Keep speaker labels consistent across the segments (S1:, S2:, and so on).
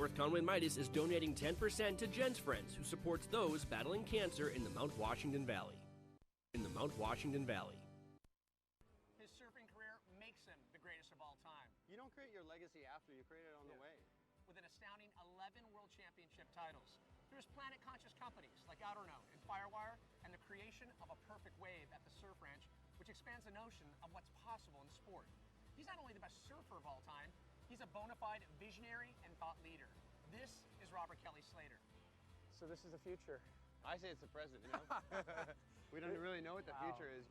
S1: North Conway Midas is donating 10% to Jen's Friends, who supports those battling cancer in the Mount Washington Valley. His
S2: surfing career makes him the greatest of all time.
S3: You don't create your legacy after, you create it on the way.
S2: With an astounding 11 World Championship titles. Through his planet-conscious companies like Outerknown and Firewire, and the creation of a perfect wave at the Surf Ranch, which expands the notion of what's possible in sport. He's not only the best surfer of all time, he's a bona fide visionary and thought leader. This is Robert Kelly Slater.
S4: So this is the future.
S3: I say it's the present, you know? We don't really know what the future is.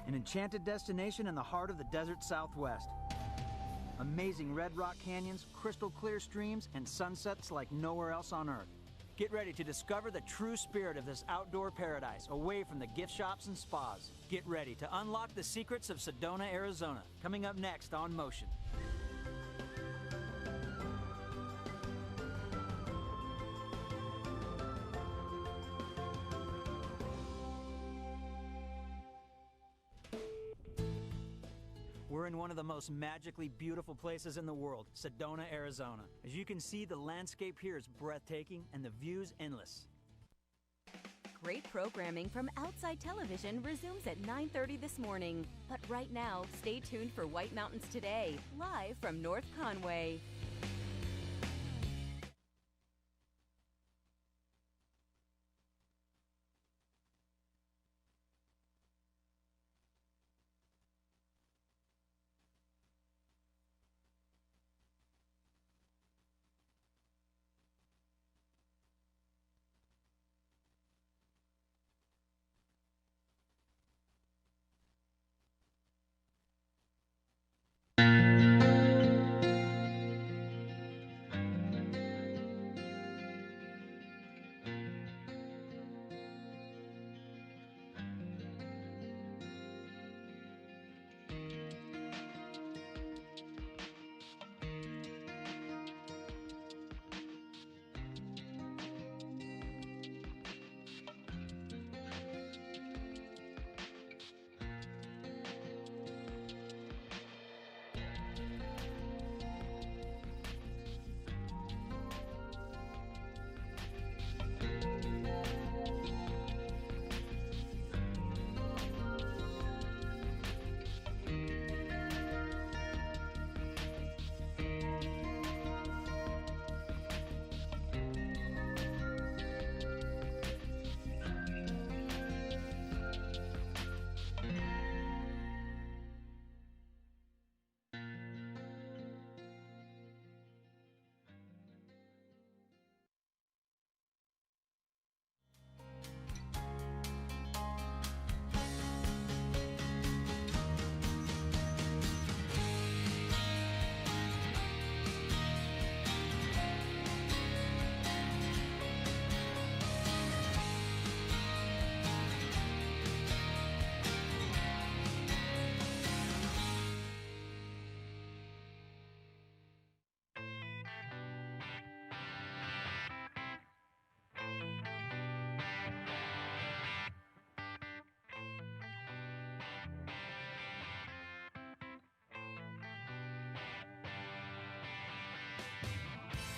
S5: An enchanted destination in the heart of the desert Southwest. Amazing red rock canyons, crystal clear streams, and sunsets like nowhere else on Earth. Get ready to discover the true spirit of this outdoor paradise, away from the gift shops and spas. Get ready to unlock the secrets of Sedona, Arizona. Coming up next on Motion. We're in one of the most magically beautiful places in the world, Sedona, Arizona. As you can see, the landscape here is breathtaking and the views endless.
S6: Great programming from Outside Television resumes at 9:30 this morning. But right now, stay tuned for White Mountains Today, live from North Conway.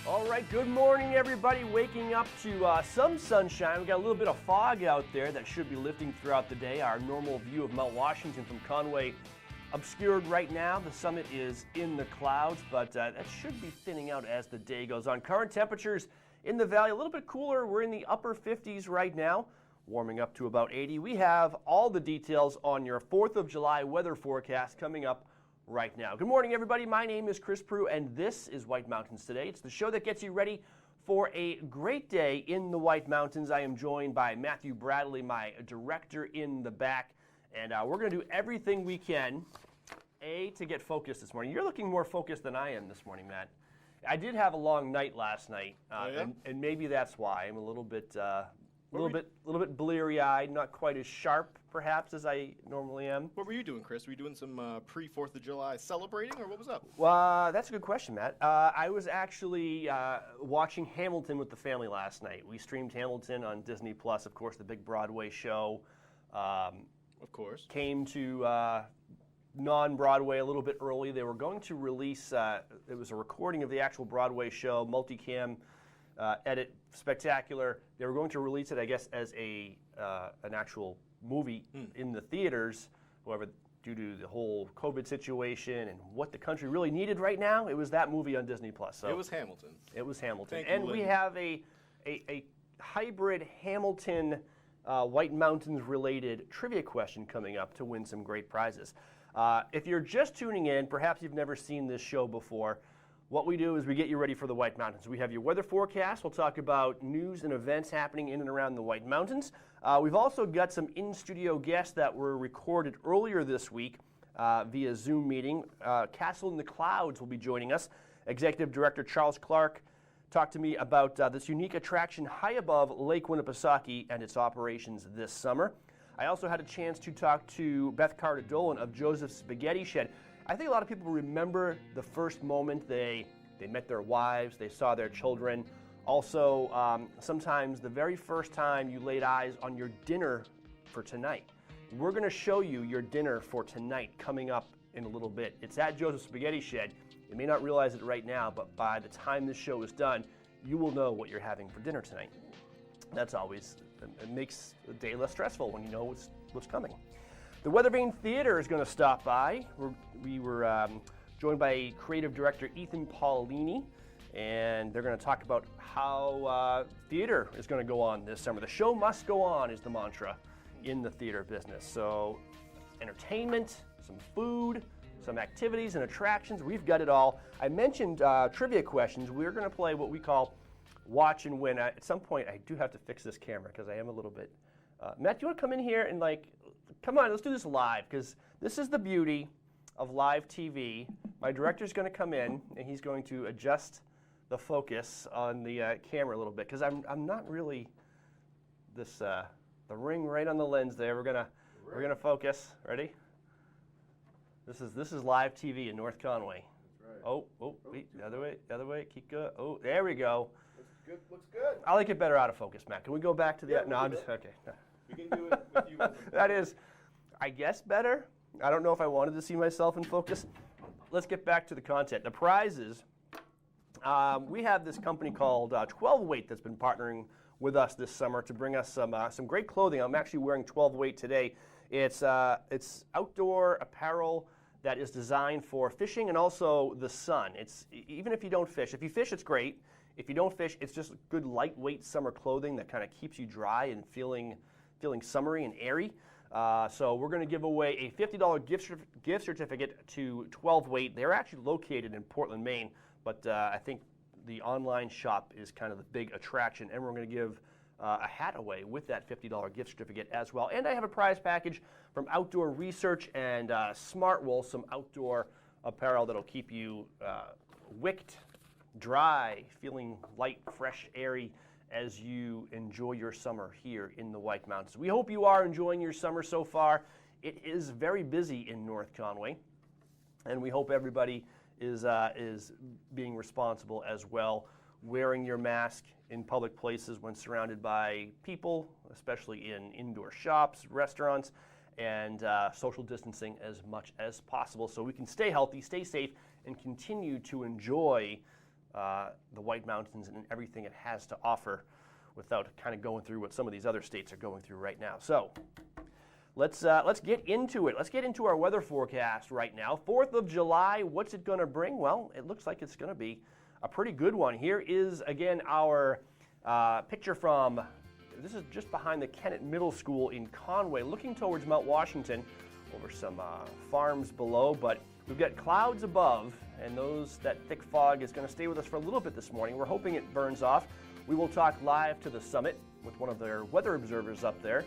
S1: All right, good morning, everybody. Waking up to some sunshine. We've got a little bit of fog out there that should be lifting throughout the day. Our normal view of Mount Washington from Conway obscured right now. The summit is in the clouds, but that should be thinning out as the day goes on. Current temperatures in the valley a little bit cooler. We're in the upper 50s right now, warming up to about 80. We have all the details on your 4th of July weather forecast coming up right now. Good morning, everybody. My name is Chris Prue, and this is White Mountains Today. It's the show that gets you ready for a great day in the White Mountains. I am joined by Matthew Bradley, my director in the back, and we're going to do everything we can, to get focused this morning. You're looking more focused than I am this morning, Matt. I did have a long night last night,
S7: yeah?
S1: and maybe that's why I'm a little bit bleary-eyed, not quite as sharp, perhaps, as I normally am.
S7: What were you doing, Chris? Were you doing some pre-4th of July celebrating, or what was up?
S1: Well, that's a good question, Matt. I was actually watching Hamilton with the family last night. We streamed Hamilton on Disney Plus, of course, the big Broadway show.
S7: Of course.
S1: Came to non-Broadway a little bit early. They were going to release, it was a recording of the actual Broadway show, multicam edit, spectacular. They were going to release it, I guess, as an actual movie in the theaters. However, due to the whole COVID situation and what the country really needed right now, it was that movie on Disney Plus. So
S7: it was Hamilton.
S1: It was Hamilton.
S7: Thank
S1: and
S7: you,
S1: we
S7: Lynn.
S1: have a hybrid Hamilton White Mountains related trivia question coming up to win some great prizes. If you're just tuning in, perhaps you've never seen this show before, what we do is we get you ready for the White Mountains. We have your weather forecast. We'll talk about news and events happening in and around the White Mountains. We've also got some in-studio guests that were recorded earlier this week via Zoom meeting. Castle in the Clouds will be joining us. Executive Director Charles Clark talked to me about this unique attraction high above Lake Winnipesaukee and its operations this summer. I also had a chance to talk to Beth Carter-Dolan of Joseph's Spaghetti Shed. I think a lot of people remember the first moment they met their wives, they saw their children. Also, sometimes the very first time you laid eyes on your dinner for tonight. We're going to show you your dinner for tonight coming up in a little bit. It's at Joseph's Spaghetti Shed. You may not realize it right now, but by the time this show is done, you will know what you're having for dinner tonight. That's always, it makes the day less stressful when you know what's coming. The Weathervane Theater is going to stop by. We were joined by creative director Ethan Paulini, and they're going to talk about how theater is going to go on this summer. The show must go on is the mantra in the theater business. So entertainment, some food, some activities and attractions. We've got it all. I mentioned trivia questions. We're going to play what we call Watch and Win. At some point, I do have to fix this camera because I am a little bit... Matt, do you want to come in here and come on, let's do this live, because this is the beauty of live TV. My director's going to come in, and he's going to adjust the focus on the camera a little bit, because I'm not really the ring right on the lens there. We're gonna focus. Ready? This is live TV in North Conway.
S7: That's right.
S1: Oh, wait, the other way. Keep going. Oh, there we go.
S7: Looks good.
S1: I like it better out of focus, Matt. Can we go back to the?
S7: Yeah,
S1: no,
S7: we'll
S1: I'm
S7: do
S1: just
S7: that.
S1: okay.
S7: We can do it with you.
S1: That is, I guess, better. I don't know if I wanted to see myself in focus. Let's get back to the content. The prizes. We have this company called 12 Weight that's been partnering with us this summer to bring us some great clothing. I'm actually wearing 12 Weight today. It's outdoor apparel that is designed for fishing and also the sun. It's even if you don't fish. If you fish, it's great. If you don't fish, it's just good lightweight summer clothing that kind of keeps you dry and feeling summery and airy. So we're going to give away a $50 gift certificate to 12 Weight. They're actually located in Portland, Maine, but I think the online shop is kind of the big attraction, and we're going to give a hat away with that $50 gift certificate as well. And I have a prize package from Outdoor Research and Smartwool, some outdoor apparel that'll keep you wicked, dry, feeling light, fresh, airy as you enjoy your summer here in the White Mountains. We hope you are enjoying your summer so far. It is very busy in North Conway, and we hope everybody is being responsible as well, wearing your mask in public places when surrounded by people, especially in indoor shops, restaurants, and social distancing as much as possible so we can stay healthy, stay safe, and continue to enjoy the White Mountains and everything it has to offer without kind of going through what some of these other states are going through right now. So let's get into it. Let's get into our weather forecast right now. 4th of July, what's it going to bring? Well, it looks like it's going to be a pretty good one. Here is, again, our picture from, this is just behind the Kennett Middle School in Conway, looking towards Mount Washington over some farms below, but we've got clouds above, and that thick fog is going to stay with us for a little bit this morning. We're hoping it burns off. We will talk live to the summit with one of their weather observers up there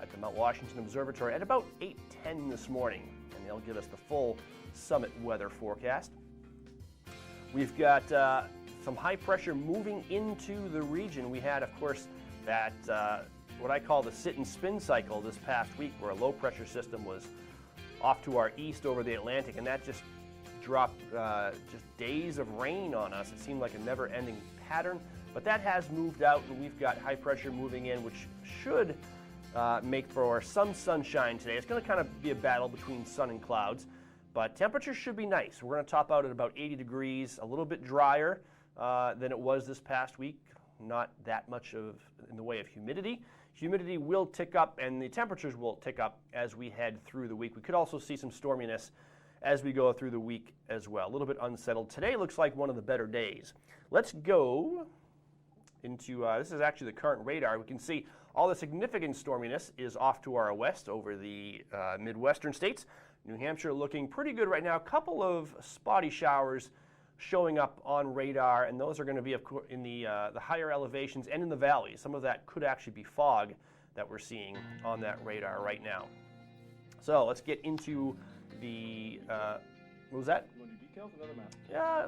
S1: at the Mount Washington Observatory at about 8:10 this morning, and they'll give us the full summit weather forecast. We've got some high pressure moving into the region. We had, of course, that what I call the sit and spin cycle this past week, where a low pressure system was off to our east over the Atlantic, and that just dropped just days of rain on us. It seemed like a never-ending pattern, but that has moved out, and we've got high pressure moving in, which should make for some sunshine today. It's going to kind of be a battle between sun and clouds, but temperatures should be nice. We're going to top out at about 80 degrees, a little bit drier than it was this past week. Not that much in the way of humidity. Humidity will tick up, and the temperatures will tick up as we head through the week. We could also see some storminess as we go through the week as well. A little bit unsettled. Today looks like one of the better days. Let's go into, this is actually the current radar. We can see all the significant storminess is off to our west over the Midwestern states. New Hampshire looking pretty good right now. A couple of spotty showers showing up on radar, and those are going to be, of course, in the higher elevations and in the valleys. Some of that could actually be fog that we're seeing on that radar right now. So let's get into the, what was that?
S7: You want to do details? Another map.
S1: Yeah,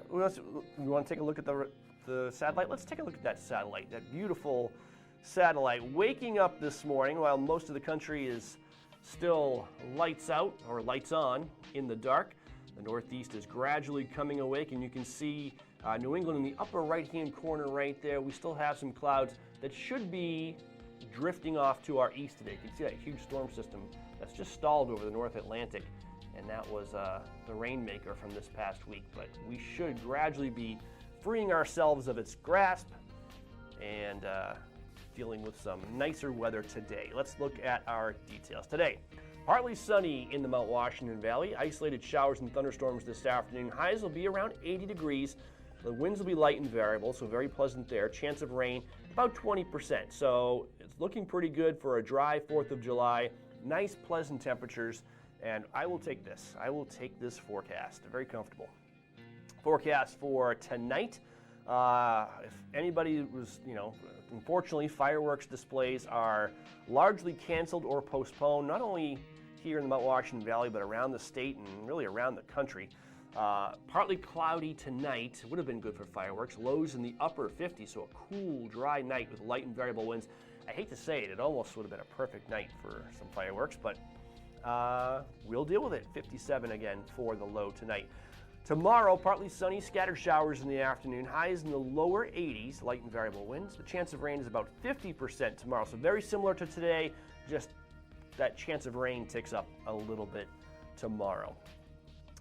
S1: we want to take a look at the satellite. Let's take a look at that satellite, that beautiful satellite. Waking up this morning while most of the country is still lights out or lights on in the dark. The northeast is gradually coming awake, and you can see New England in the upper right-hand corner right there. We still have some clouds that should be drifting off to our east today. You can see that huge storm system that's just stalled over the North Atlantic, and that was the rainmaker from this past week. But we should gradually be freeing ourselves of its grasp and dealing with some nicer weather today. Let's look at our details today. Partly sunny in the Mount Washington Valley. Isolated showers and thunderstorms this afternoon. Highs will be around 80 degrees. The winds will be light and variable, so very pleasant there. Chance of rain, about 20%. So it's looking pretty good for a dry 4th of July. Nice, pleasant temperatures, and I will take this. I will take this forecast. Very comfortable. Forecast for tonight. If anybody was, unfortunately, fireworks displays are largely canceled or postponed, not only here in the Mount Washington Valley, but around the state and really around the country. Partly cloudy tonight. Would have been good for fireworks. Lows in the upper 50s, so a cool, dry night with light and variable winds. I hate to say it, it almost would have been a perfect night for some fireworks, but we'll deal with it. 57 again for the low tonight. Tomorrow, partly sunny, scattered showers in the afternoon, highs in the lower 80s, light and variable winds. The chance of rain is about 50% tomorrow, so very similar to today, just that chance of rain ticks up a little bit tomorrow.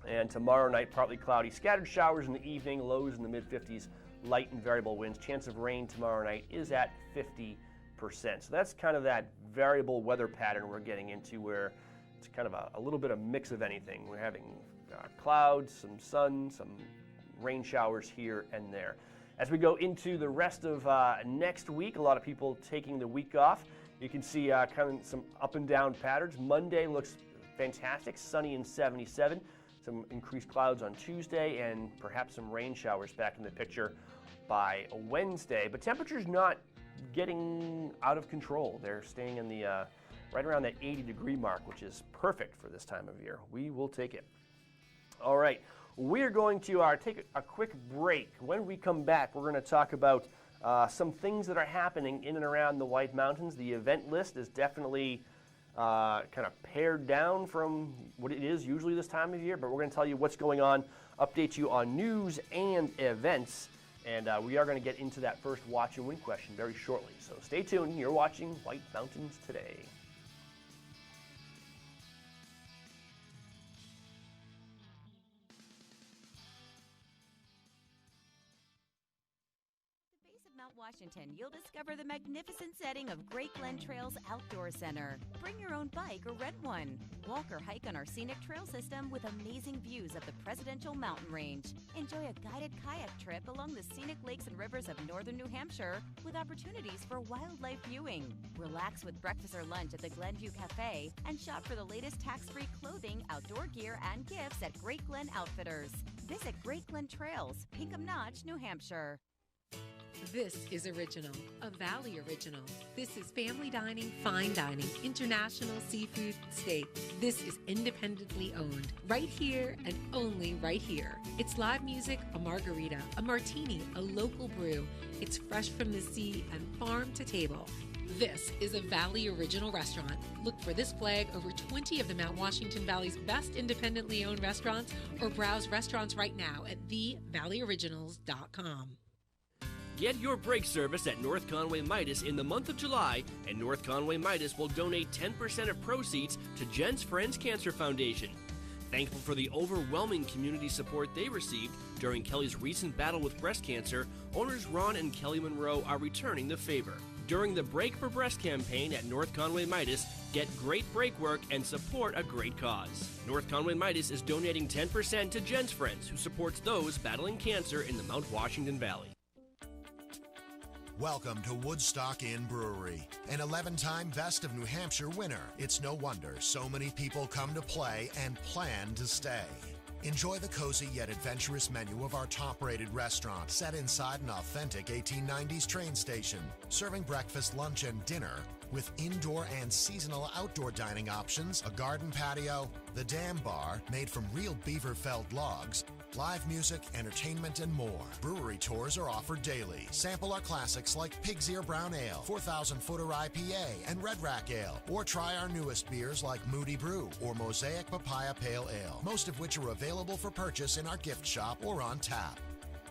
S1: And tomorrow night, partly cloudy, scattered showers in the evening, lows in the mid-50s, light and variable winds. Chance of rain tomorrow night is at 50%. So that's kind of that variable weather pattern we're getting into, where it's kind of a little bit of mix of anything. We're having clouds, some sun, some rain showers here and there. As we go into the rest of next week, a lot of people taking the week off. You can see kind of some up and down patterns. Monday looks fantastic, sunny and 77. Some increased clouds on Tuesday, and perhaps some rain showers back in the picture by Wednesday. But temperatures not getting out of control. They're staying in the right around that 80-degree mark, which is perfect for this time of year. We will take it. All right, we're going to take a quick break. When we come back, we're going to talk about some things that are happening in and around the White Mountains. The event list is definitely kind of pared down from what it is usually this time of year, but we're going to tell you what's going on, update you on news and events, and we are going to get into that first watch and win question very shortly. So stay tuned. You're watching White Mountains Today.
S6: Washington, you'll discover the magnificent setting of Great Glen Trails Outdoor Center. Bring your own bike or rent one. Walk or hike on our scenic trail system with amazing views of the Presidential Mountain Range. Enjoy a guided kayak trip along the scenic lakes and rivers of northern New Hampshire with opportunities for wildlife viewing. Relax with breakfast or lunch at the Glenview Cafe and shop for the latest tax-free clothing, outdoor gear, and gifts at Great Glen Outfitters. Visit Great Glen Trails, Pinkham Notch, New Hampshire.
S8: This is Original, a Valley Original. This is family dining, fine dining, international seafood steak. This is independently owned, right here and only right here. It's live music, a margarita, a martini, a local brew. It's fresh from the sea and farm to table. This is a Valley Original restaurant. Look for this flag over 20 of the Mount Washington Valley's best independently owned restaurants, or browse restaurants right now at theValleyOriginals.com.
S1: Get your brake service at North Conway Midas in the month of July, and North Conway Midas will donate 10% of proceeds to Jen's Friends Cancer Foundation. Thankful for the overwhelming community support they received during Kelly's recent battle with breast cancer, owners Ron and Kelly Monroe are returning the favor. During the Break for Breast campaign at North Conway Midas, get great brake work and support a great cause. North Conway Midas is donating 10% to Jen's Friends, who supports those battling cancer in the Mount Washington Valley.
S9: Welcome to Woodstock Inn Brewery, an 11-time Best of New Hampshire winner. It's no wonder so many people come to play and plan to stay. Enjoy the cozy yet adventurous menu of our top-rated restaurant set inside an authentic 1890s train station, serving breakfast, lunch, and dinner with indoor and seasonal outdoor dining options, a garden patio, the Dam Bar made from real beaver felled logs, live music, entertainment, and more. Brewery tours are offered daily. Sample our classics like Pig's Ear Brown Ale, 4,000 Footer IPA, and Red Rack Ale. Or try our newest beers like Moody Brew or Mosaic Papaya Pale Ale, most of which are available for purchase in our gift shop or on tap.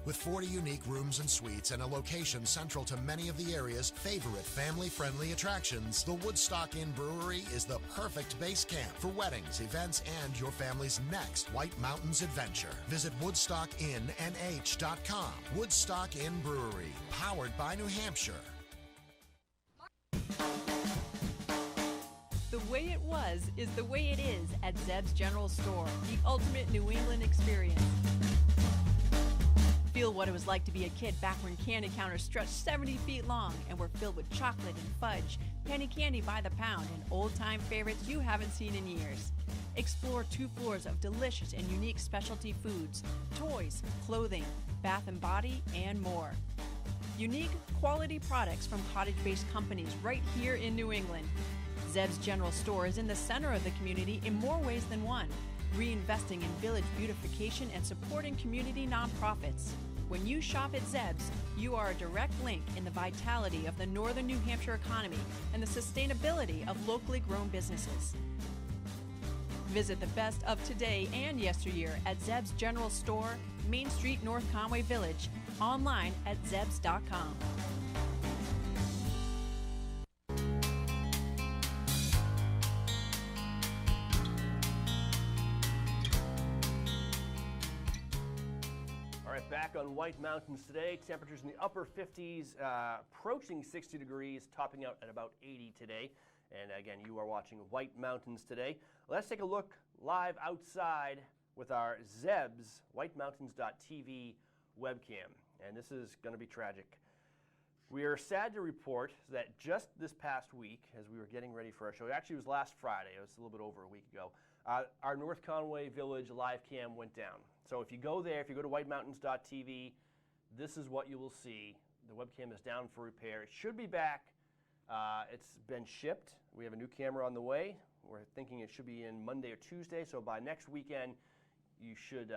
S9: With 40 unique rooms and suites and a location central to many of the area's favorite family-friendly attractions, the Woodstock Inn Brewery is the perfect base camp for weddings, events, and your family's next White Mountains adventure. Visit WoodstockinnNH.com. Woodstock Inn Brewery, powered by New Hampshire.
S10: The way it was is the way it is at Zeb's General Store, the ultimate New England experience. Feel what it was like to be a kid back when candy counters stretched 70 feet long and were filled with chocolate and fudge, penny candy by the pound, and old-time favorites you haven't seen in years. Explore 2 floors of delicious and unique specialty foods, toys, clothing, bath and body, and more. Unique, quality products from cottage-based companies right here in New England. Zeb's General Store is in the center of the community in more ways than one, reinvesting in village beautification and supporting community nonprofits. When you shop at Zeb's, you are a direct link in the vitality of the northern New Hampshire economy and the sustainability of locally grown businesses. Visit the best of today and yesteryear at Zeb's General Store, Main Street, North Conway Village, online at zebs.com.
S1: Back on White Mountains today. Temperatures in the upper 50s, approaching 60 degrees, topping out at about 80 today. And again, you are watching White Mountains today. Let's take a look live outside with our Zeb's WhiteMountains.tv webcam. And this is going to be tragic. We are sad to report that just this past week, as we were getting ready for our show, actually it was last Friday, it was a little bit over a week ago, our North Conway Village live cam went down. So if you go there, if you go to WhiteMountains.tv, this is what you will see. The webcam is down for repair. It should be back. It's been shipped. We have a new camera on the way. We're thinking it should be in Monday or Tuesday. So by next weekend, you should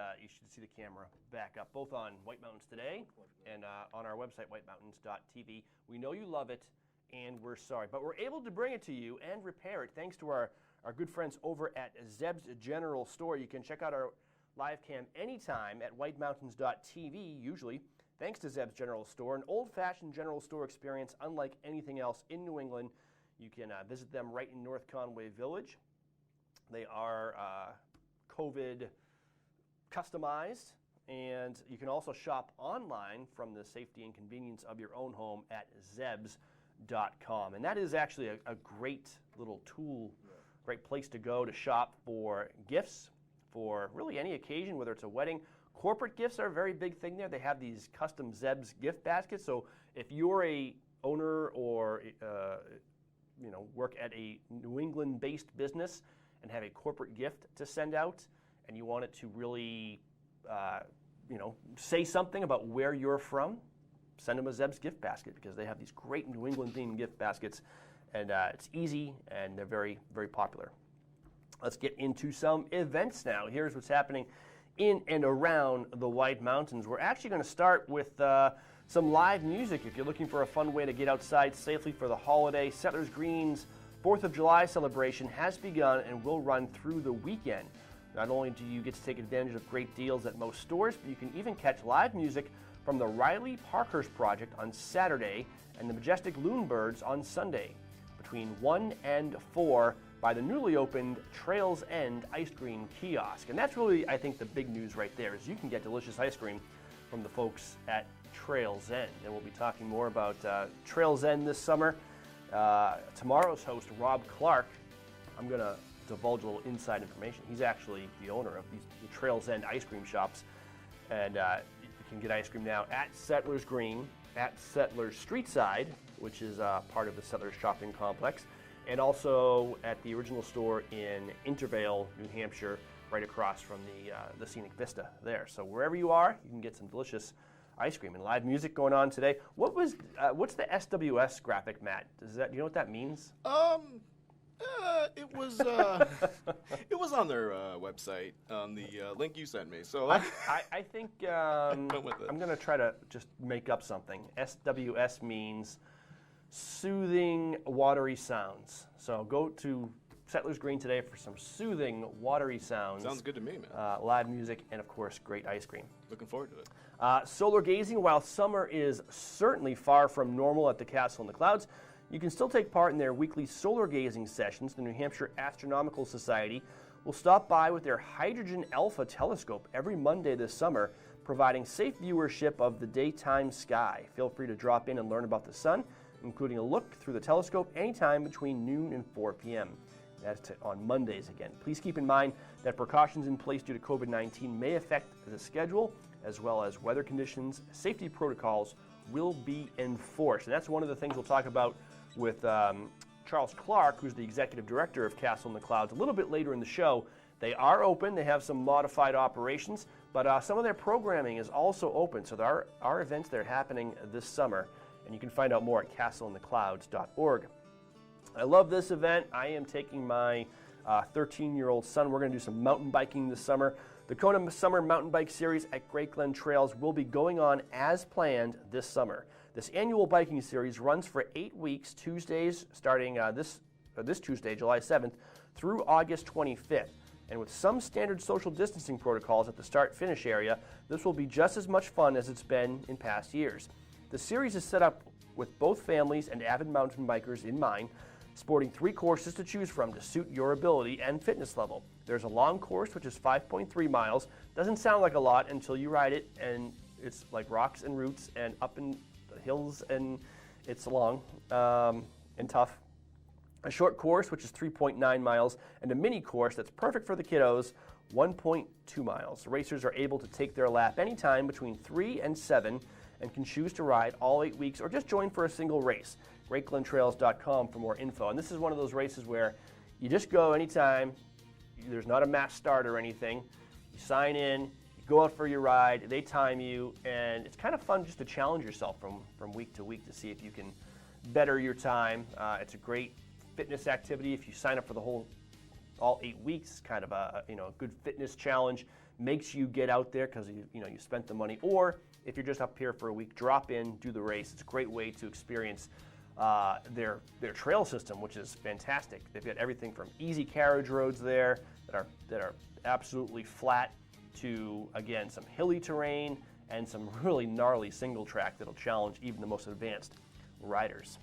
S1: see the camera back up, both on White Mountains Today and on our website, WhiteMountains.tv. We know you love it, and we're sorry. But we're able to bring it to you and repair it thanks to our good friends over at Zeb's General Store. You can check out our live cam anytime at WhiteMountains.tv, usually, thanks to Zeb's General Store, an old-fashioned general store experience unlike anything else in New England. You can visit them right in North Conway Village. They are COVID customized, and you can also shop online from the safety and convenience of your own home at zebs.com. And that is actually a great little tool, great place to go to shop for gifts, for really any occasion, whether it's a wedding. Corporate gifts are a very big thing there. They have these custom Zeb's gift baskets. So if you're a owner or work at a New England-based business and have a corporate gift to send out, and you want it to really say something about where you're from, send them a Zeb's gift basket because they have these great New England themed gift baskets, and it's easy and they're very, very popular. Let's get into some events now. Here's what's happening in and around the White Mountains. We're actually going to start with some live music. If you're looking for a fun way to get outside safely for the holiday, Settlers Green's 4th of July celebration has begun and will run through the weekend. Not only do you get to take advantage of great deals at most stores, but you can even catch live music from the Riley Parkhurst Project on Saturday and the Majestic Loonbirds on Sunday between 1 and 4 by the newly opened Trails End Ice Cream Kiosk. And that's really, I think, the big news right there is you can get delicious ice cream from the folks at Trails End. And we'll be talking more about Trails End this summer. Tomorrow's host, Rob Clark, I'm going to divulge a little inside information. He's actually the owner of the Trails End ice cream shops. And you can get ice cream now at Settlers Green, at Settlers Streetside, which is part of the Settlers shopping complex, and also at the original store in Intervale, New Hampshire, right across from the Scenic Vista there. So wherever you are, you can get some delicious ice cream and live music going on today. What's the SWS graphic, Matt? Do you know what that means?
S7: It was it was on their website on the link you sent me. So
S1: I think
S7: went with it.
S1: I'm going to try to just make up something. SWS means soothing, watery sounds. So go to Settlers Green today for some soothing, watery sounds.
S7: Sounds good to me, man.
S1: Live music and, of course, great ice cream.
S7: Looking forward to it.
S1: Solar gazing. While summer is certainly far from normal at the Castle in the Clouds, you can still take part in their weekly solar gazing sessions. The New Hampshire Astronomical Society will stop by with their Hydrogen Alpha telescope every Monday this summer, providing safe viewership of the daytime sky. Feel free to drop in and learn about the sun, including a look through the telescope anytime between noon and 4 p.m. That's on Mondays again. Please keep in mind that precautions in place due to COVID-19 may affect the schedule, as well as weather conditions. Safety protocols will be enforced. And that's one of the things we'll talk about with Charles Clark, who's the executive director of Castle in the Clouds, a little bit later in the show. They are open. They have some modified operations, but some of their programming is also open. So there are events that are happening this summer, and you can find out more at castleintheclouds.org. I love this event. I am taking my 13-year-old son. We're going to do some mountain biking this summer. The Kona Summer Mountain Bike Series at Great Glen Trails will be going on as planned this summer. This annual biking series runs for 8 weeks, Tuesdays starting this Tuesday, July 7th, through August 25th. And with some standard social distancing protocols at the start-finish area, this will be just as much fun as it's been in past years. The series is set up with both families and avid mountain bikers in mind, sporting 3 courses to choose from to suit your ability and fitness level. There's a long course, which is 5.3 miles. Doesn't sound like a lot until you ride it, and it's like rocks and roots and up in the hills, and it's long and tough. A short course, which is 3.9 miles, and a mini course that's perfect for the kiddos, 1.2 miles. Racers are able to take their lap anytime between 3 and 7 and can choose to ride all 8 weeks or just join for a single race. GreatGlenTrails.com for more info. And this is one of those races where you just go anytime. There's not a mass start or anything. You sign in, you go out for your ride, they time you, and it's kind of fun just to challenge yourself from week to week to see if you can better your time. It's a great fitness activity. If you sign up for all 8 weeks, kind of a good fitness challenge, makes you get out there because you spent the money. Or if you're just up here for a week, drop in, do the race. It's a great way to experience their trail system, which is fantastic. They've got everything from easy carriage roads there that are absolutely flat to, again, some hilly terrain and some really gnarly single track that'll challenge even the most advanced riders.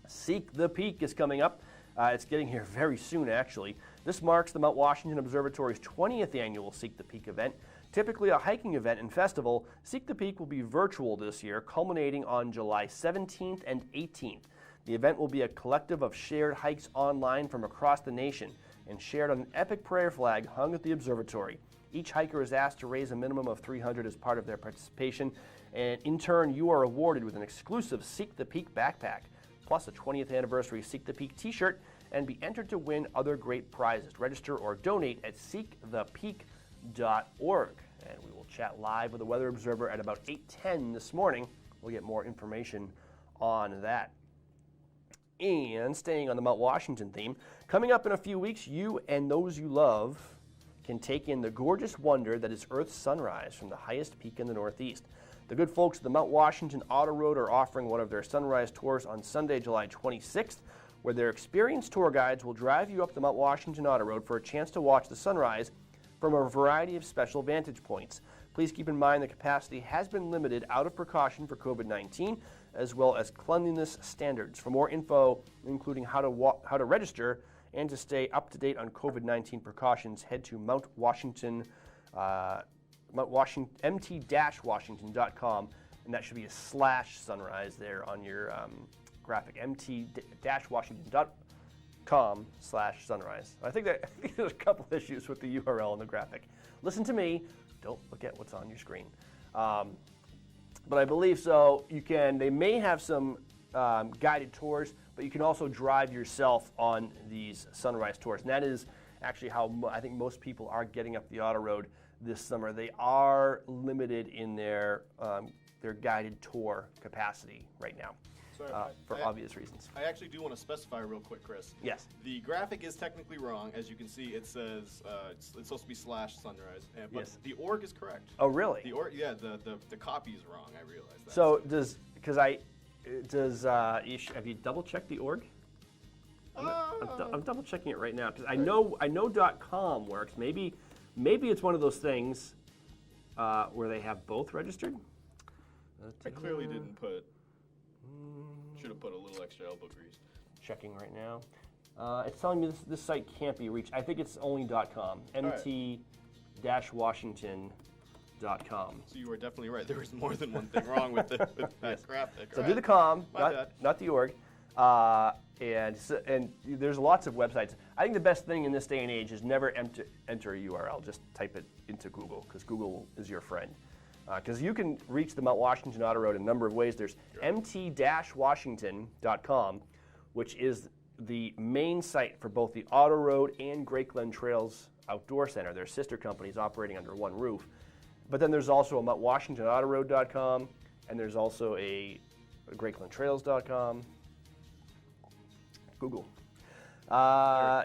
S1: Seek the Peak is coming up. It's getting here very soon, actually. This marks the Mount Washington Observatory's 20th annual Seek the Peak event. Typically a hiking event and festival, Seek the Peak will be virtual this year, culminating on July 17th and 18th. The event will be a collective of shared hikes online from across the nation and shared on an epic prayer flag hung at the observatory. Each hiker is asked to raise a minimum of $300 as part of their participation, and in turn, you are awarded with an exclusive Seek the Peak backpack, plus a 20th anniversary Seek the Peak t-shirt, and be entered to win other great prizes. Register or donate at seekthepeak.org. And we will chat live with the Weather Observer at about 8:10 this morning we'll get more information on that. And staying on the Mount Washington theme, coming up in a few weeks, you and those you love can take in the gorgeous wonder that is Earth's sunrise from the highest peak in the Northeast. The good folks at the Mount Washington Auto Road are offering one of their sunrise tours on Sunday, July 26th, where their experienced tour guides will drive you up the Mount Washington Auto Road for a chance to watch the sunrise from a variety of special vantage points. Please keep in mind the capacity has been limited out of precaution for COVID-19, as well as cleanliness standards. For more info, including how to register and to stay up to date on COVID-19 precautions, head to mt-washington.com, and that should be a /sunrise there on your graphic, mt-washington.com/sunrise. I think there's a couple issues with the URL and the graphic. Listen to me, don't look at what's on your screen. But I believe so. They may have some guided tours, but you can also drive yourself on these sunrise tours. And that is actually how I think most people are getting up the auto road this summer. They are limited in their guided tour capacity right now. For obvious reasons.
S7: I actually do want to specify real quick, Chris.
S1: Yes.
S7: The graphic is technically wrong. As you can see, it says it's supposed to be /sunrise, but
S1: yes.
S7: The org is correct.
S1: Oh, really?
S7: The copy is wrong. I realize that.
S1: So have you double checked the org? I'm double checking it right now because I know .com works. Maybe it's one of those things where they have both registered.
S7: I clearly didn't put. Should have put a little extra elbow grease.
S1: Checking right now. It's telling me this site can't be reached. I think it's only .com. mt-washington.com.
S7: So you were definitely right. There was more than one thing wrong with that graphic.
S1: So do the com, not the org. And there's lots of websites. I think the best thing in this day and age is never enter a URL. Just type it into Google, because Google is your friend. Because you can reach the Mount Washington Auto Road in a number of ways. There's mt-washington.com, which is the main site for both the Auto Road and Great Glen Trails Outdoor Center. They're sister companies operating under one roof. But then there's also a MountWashingtonAutoRoad.com, and there's also a GreatGlenTrails.com. Google.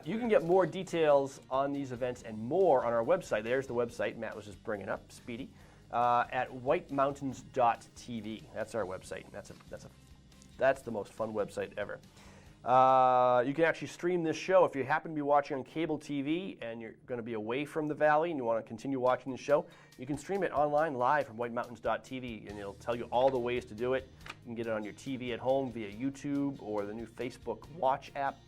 S1: You can get more details on these events and more on our website. There's the website Matt was just bringing up, Speedy. At whitemountains.tv. That's our website. That's the most fun website ever. You can actually stream this show if you happen to be watching on cable TV and you're going to be away from the valley and you want to continue watching the show. You can stream it online live from whitemountains.tv, and it'll tell you all the ways to do it. You can get it on your TV at home via YouTube or the new Facebook Watch app.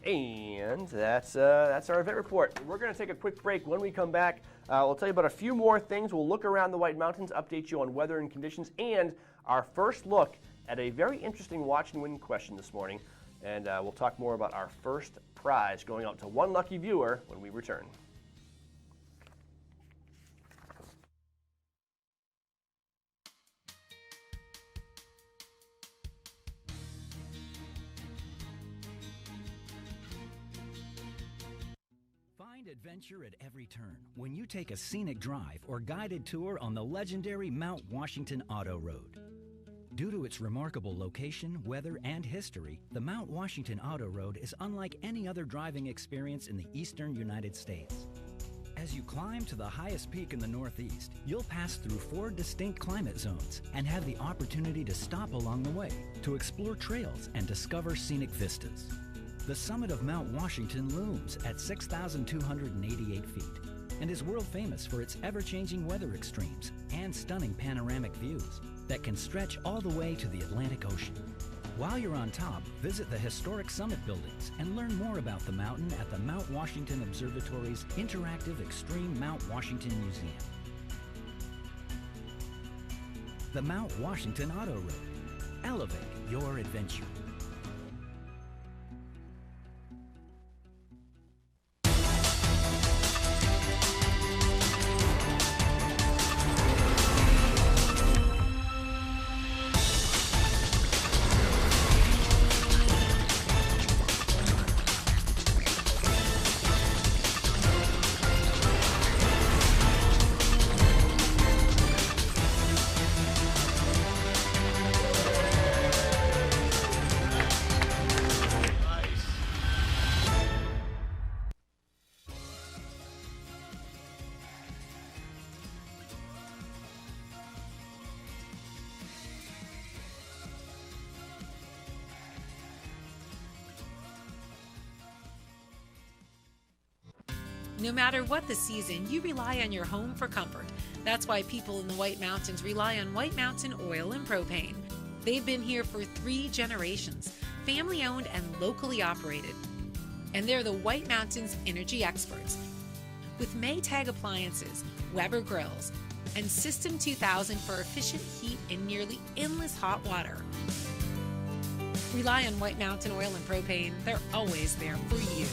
S1: And that's our event report. We're going to take a quick break. When we come back, we'll tell you about a few more things. We'll look around the White Mountains, update you on weather and conditions, and our first look at a very interesting watch and win question this morning. And we'll talk more about our first prize going out to one lucky viewer when we return.
S11: Find adventure at every turn when you take a scenic drive or guided tour on the legendary Mount Washington Auto Road. Due to its remarkable location, weather, and history, the Mount Washington Auto Road is unlike any other driving experience in the eastern United States. As you climb to the highest peak in the Northeast, you'll pass through 4 distinct climate zones and have the opportunity to stop along the way to explore trails and discover scenic vistas. The summit of Mount Washington looms at 6,288 feet and is world famous for its ever-changing weather extremes and stunning panoramic views that can stretch all the way to the Atlantic Ocean. While you're on top, visit the historic summit buildings and learn more about the mountain at the Mount Washington Observatory's interactive Extreme Mount Washington Museum. The Mount Washington Auto Road. Elevate your adventure.
S8: No matter what the season, you rely on your home for comfort. That's why people in the White Mountains rely on White Mountain Oil and Propane. They've been here for 3 generations, family-owned and locally operated. And they're the White Mountains energy experts. With Maytag appliances, Weber grills, and System 2000 for efficient heat and nearly endless hot water. Rely on White Mountain Oil and Propane. They're always there for you.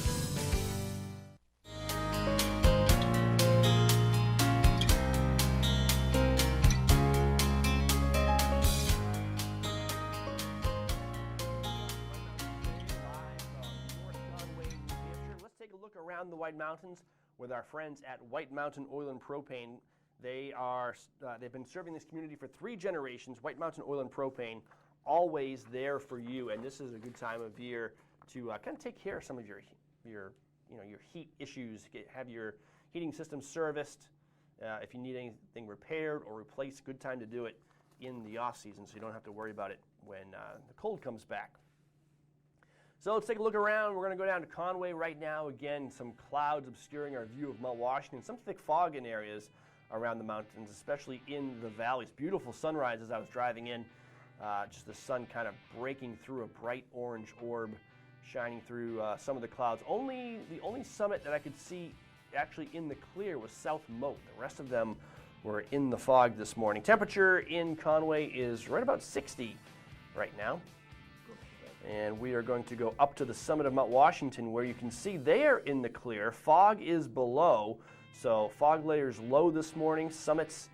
S1: Let's take a look around the White Mountains with our friends at White Mountain Oil and Propane. They've been serving this community for 3 generations. White Mountain Oil and Propane, always there for you, and this is a good time of year to kind of take care of some of your heat issues. Have your heating system serviced. If you need anything repaired or replaced, good time to do it in the off season, so you don't have to worry about it when the cold comes back. So let's take a look around. We're going to go down to Conway right now. Again, some clouds obscuring our view of Mount Washington. Some thick fog in areas around the mountains, especially in the valleys. Beautiful sunrise as I was driving in. Just the sun kind of breaking through a bright orange orb, shining through some of the clouds. The only summit that I could see actually in the clear was South Moat. The rest of them were in the fog this morning. Temperature in Conway is right about 60 right now. And we are going to go up to the summit of Mount Washington, where you can see there in the clear. Fog is below, so fog layers low this morning. Summit's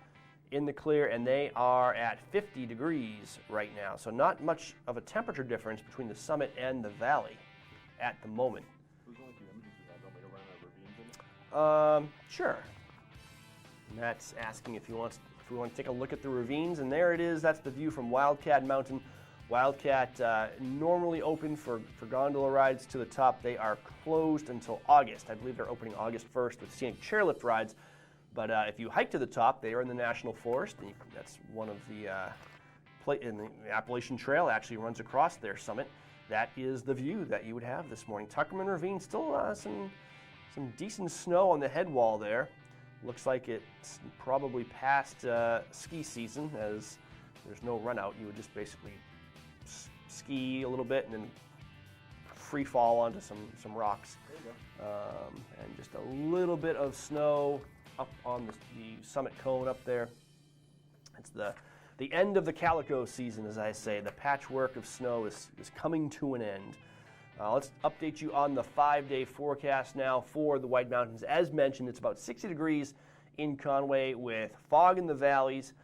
S1: in the clear, and they are at 50 degrees right now. So not much of a temperature difference between the summit and the valley at the moment.
S7: Those are only 2 images we had. Don't we run out of ravines in it?
S1: Sure. Matt's asking if we want to take a look at the ravines, and there it is. That's the view from Wildcat Mountain. Wildcat normally open for gondola rides to the top. They are closed until August. I believe they're opening August 1st with scenic chairlift rides. But if you hike to the top, they are in the National Forest. And that's one of the Appalachian Trail actually runs across their summit. That is the view that you would have this morning. Tuckerman Ravine, still some decent snow on the head wall there. Looks like it's probably past ski season, as there's no run out. You would just basically ski a little bit and then free fall onto some rocks.
S7: There you go.
S1: And just a little bit of snow up on the summit cone up there. It's the end of the calico season, as I say. The patchwork of snow is coming to an end. Let's update you on the 5-day forecast now for the White Mountains. As mentioned, it's about 60 degrees in Conway with fog in the valleys,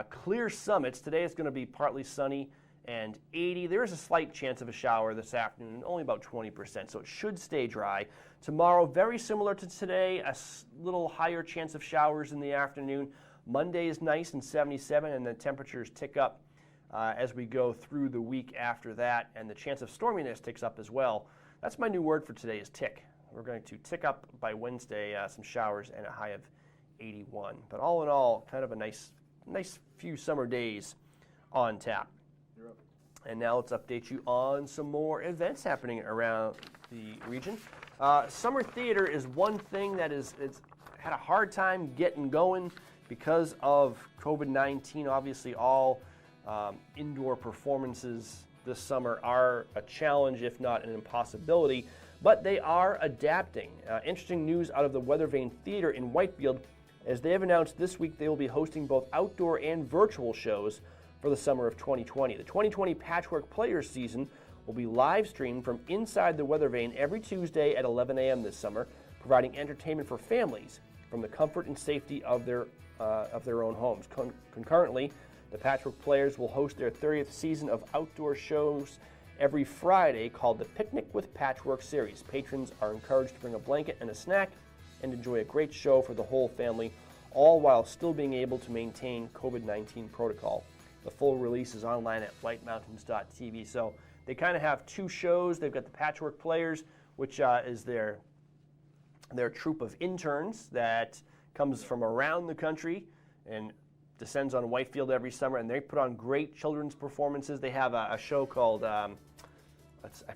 S1: clear summits. Today it's going to be partly sunny and 80. There is a slight chance of a shower this afternoon, only about 20%, so it should stay dry. Tomorrow, very similar to today, a little higher chance of showers in the afternoon. Monday is nice and 77, and the temperatures tick up as we go through the week after that, and the chance of storminess ticks up as well. That's my new word for today, is tick. We're going to tick up by Wednesday, some showers and a high of 81. But all in all, kind of a nice few summer days on tap.
S7: You're up.
S1: And now let's update you on some more events happening around the region. Summer theater is one thing that it's had a hard time getting going because of COVID-19. Obviously, all indoor performances this summer are a challenge, if not an impossibility, but they are adapting. Interesting news out of the Weathervane Theater in Whitefield, as they have announced this week they will be hosting both outdoor and virtual shows for the summer of 2020. The 2020 Patchwork Players season will be live streamed from inside the Weathervane every Tuesday at 11 a.m. this summer, providing entertainment for families from the comfort and safety of their own homes. Concurrently, the Patchwork Players will host their 30th season of outdoor shows every Friday called the Picnic with Patchwork series. Patrons are encouraged to bring a blanket and a snack and enjoy a great show for the whole family, all while still being able to maintain COVID-19 protocol. The full release is online at whitemountains.tv. So they kind of have 2 shows. They've got the Patchwork Players, which is their troupe of interns that comes from around the country and descends on Whitefield every summer, and they put on great children's performances. They have a show called, I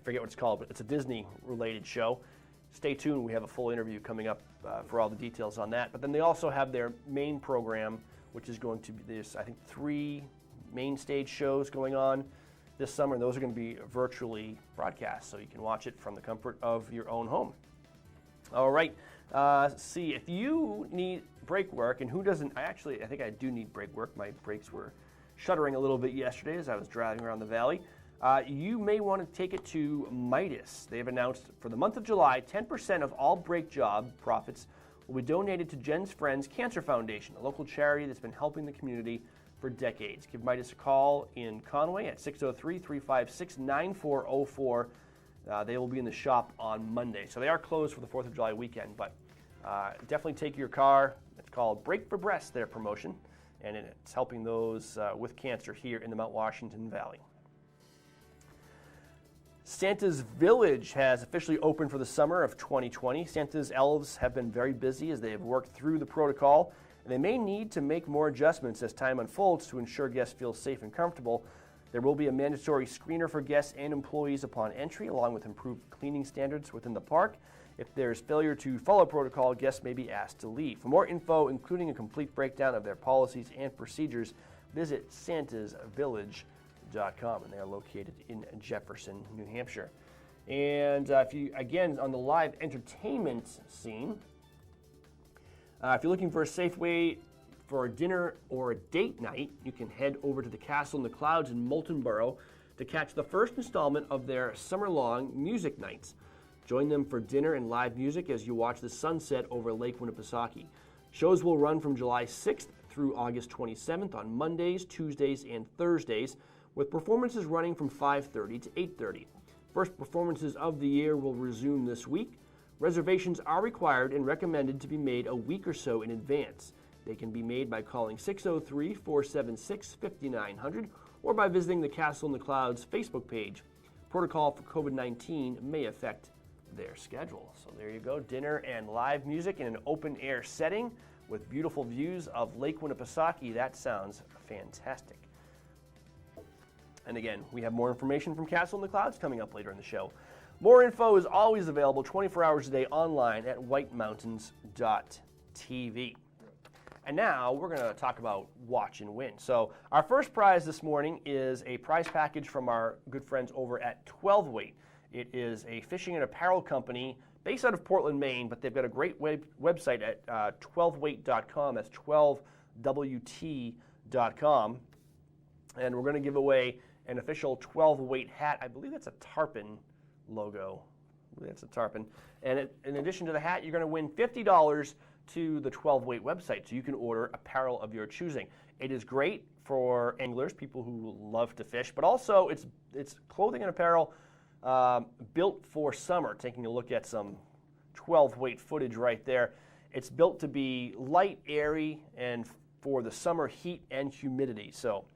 S1: forget what it's called, but it's a Disney-related show. Stay tuned. We have a full interview coming up for all the details on that. But then they also have their main program, which is going to be this, I think, 3 main stage shows going on this summer, and those are going to be virtually broadcast, so you can watch it from the comfort of your own home. All right, see, if you need brake work, and who doesn't, I think I do need brake work. My brakes were shuddering a little bit yesterday as I was driving around the valley. You may want to take it to Midas. They've announced for the month of July, 10% of all brake job profits will be donated to Jen's Friends Cancer Foundation, a local charity that's been helping the community for decades. Give Midas a call in Conway at 603-356-9404. They will be in the shop on Monday. So they are closed for the 4th of July weekend, but definitely take your car. It's called Brake for Breast, their promotion, and it's helping those with cancer here in the Mount Washington Valley. Santa's Village has officially opened for the summer of 2020. Santa's elves have been very busy as they have worked through the protocol, and they may need to make more adjustments as time unfolds to ensure guests feel safe and comfortable. There will be a mandatory screener for guests and employees upon entry, along with improved cleaning standards within the park. If there's failure to follow protocol, guests may be asked to leave. For more info, including a complete breakdown of their policies and procedures, visit santasvillage.com, and they are located in Jefferson, New Hampshire. And if you, again, on the live entertainment scene, if you're looking for a safe way for a dinner or a date night, you can head over to the Castle in the Clouds in Moulton Borough to catch the first installment of their summer-long music nights. Join them for dinner and live music as you watch the sunset over Lake Winnipesaukee. Shows will run from July 6th through August 27th on Mondays, Tuesdays, and Thursdays, with performances running from 5:30 to 8:30. First performances of the year will resume this week. Reservations are required and recommended to be made a week or so in advance. They can be made by calling 603-476-5900 or by visiting the Castle in the Clouds Facebook page. Protocol for COVID-19 may affect their schedule. So there you go, dinner and live music in an open-air setting with beautiful views of Lake Winnipesaukee. That sounds fantastic. And again, we have more information from Castle in the Clouds coming up later in the show. More info is always available 24 hours a day online at whitemountains.tv. And now we're going to talk about Watch and Win. So our first prize this morning is a prize package from our good friends over at 12 Weight. It is a fishing and apparel company based out of Portland, Maine, but they've got a great website at 12weight.com. That's 12wt.com. And we're going to give away an official 12 Weight hat. I believe that's a tarpon logo. That's a tarpon. And in addition to the hat, you're going to win $50 to the 12 Weight website, so you can order apparel of your choosing. It is great for anglers, people who love to fish, but also it's clothing and apparel built for summer. Taking a look at some 12 Weight footage right there. It's built to be light, airy, and for the summer heat and humidity. So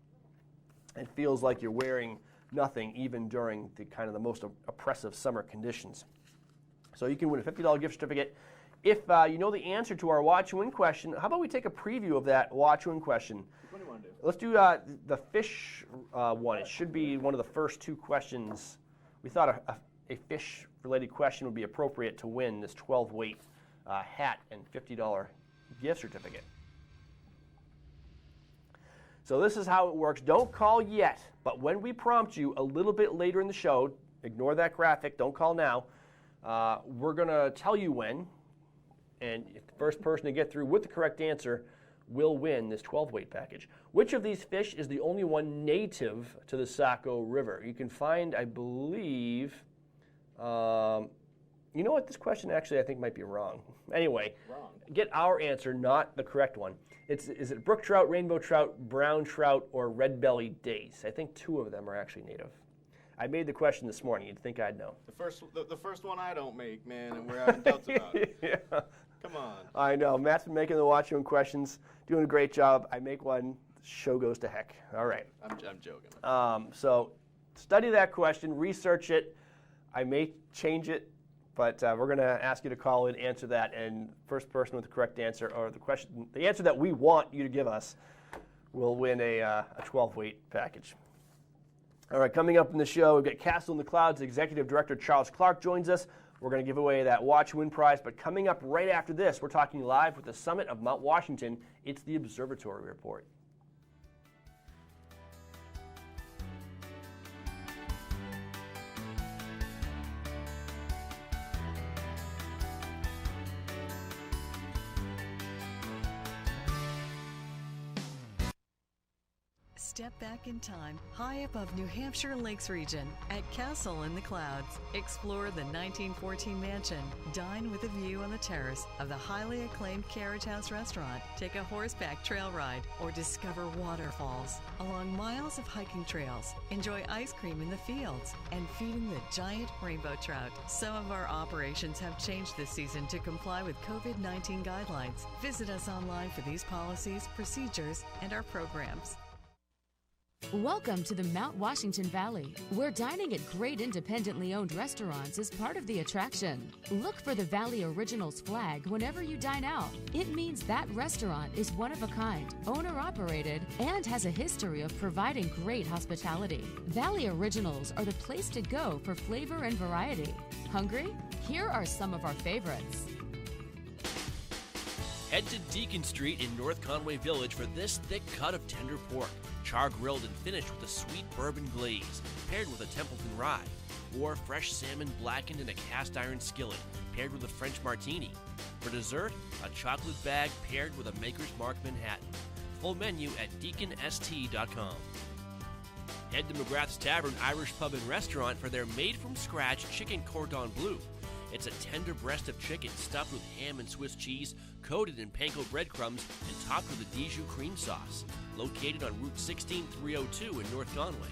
S1: it feels like you're wearing nothing even during the kind of the most oppressive summer conditions. So you can win a $50 gift certificate. If you know the answer to our Watch and Win question, how about we take a preview of that Watch and Win question?
S7: What do you want to do?
S1: Let's do the fish one. It should be one of the first 2 questions. We thought a fish-related question would be appropriate to win this 12 Weight hat and $50 gift certificate. So this is how it works. Don't call yet, but when we prompt you a little bit later in the show, ignore that graphic, don't call now, we're going to tell you when, and the first person to get through with the correct answer will win this 12 Weight package. Which of these fish is the only one native to the Saco River? You can find, I believe, you know what, this question actually I think might be wrong. Anyway, get our answer, not the correct one. Is it brook trout, rainbow trout, brown trout, or red-bellied dace? I think 2 of them are actually native. I made the question this morning. You'd think I'd know.
S7: The first one I don't make, man, and we're having doubts about it.
S1: Yeah.
S7: Come on.
S1: I know. Matt's been making the Watch and Win questions, doing a great job. I make one, show goes to heck. All right.
S7: I'm joking.
S1: So study that question, research it. I may change it, but we're going to ask you to call in, answer that, and first person with the correct answer, or the answer that we want you to give us, will win a 12 Weight package. All right, coming up in the show, we've got Castle in the Clouds Executive Director Charles Clark joins us. We're going to give away that Watch Win prize, but coming up right after this, we're talking live with the summit of Mount Washington. It's the Observatory Report.
S12: Step back in time, high above New Hampshire Lakes region at Castle in the Clouds. Explore the 1914 mansion. Dine with a view on the terrace of the highly acclaimed Carriage House restaurant. Take a horseback trail ride or discover waterfalls along miles of hiking trails. Enjoy ice cream in the fields and feeding the giant rainbow trout. Some of our operations have changed this season to comply with COVID-19 guidelines. Visit us online for these policies, procedures, and our programs.
S13: Welcome to the Mount Washington Valley, where dining at great independently owned restaurants is part of the attraction. Look for the Valley Originals flag whenever you dine out. It means that restaurant is one of a kind, owner-operated, and has a history of providing great hospitality. Valley Originals are the place to go for flavor and variety. Hungry? Here are some of our favorites.
S1: Head to Deacon Street in North Conway Village for this thick cut of tender pork, char-grilled and finished with a sweet bourbon glaze, paired with a Templeton rye, or fresh salmon blackened in a cast-iron skillet, paired with a French martini. For dessert, a chocolate bag paired with a Maker's Mark Manhattan. Full menu at deaconst.com. Head to McGrath's Tavern Irish Pub and Restaurant for their made-from-scratch chicken cordon bleu. It's a tender breast of chicken stuffed with ham and Swiss cheese, coated in panko breadcrumbs, and topped with a Dijon cream sauce. Located on Route 16302 in North Conway.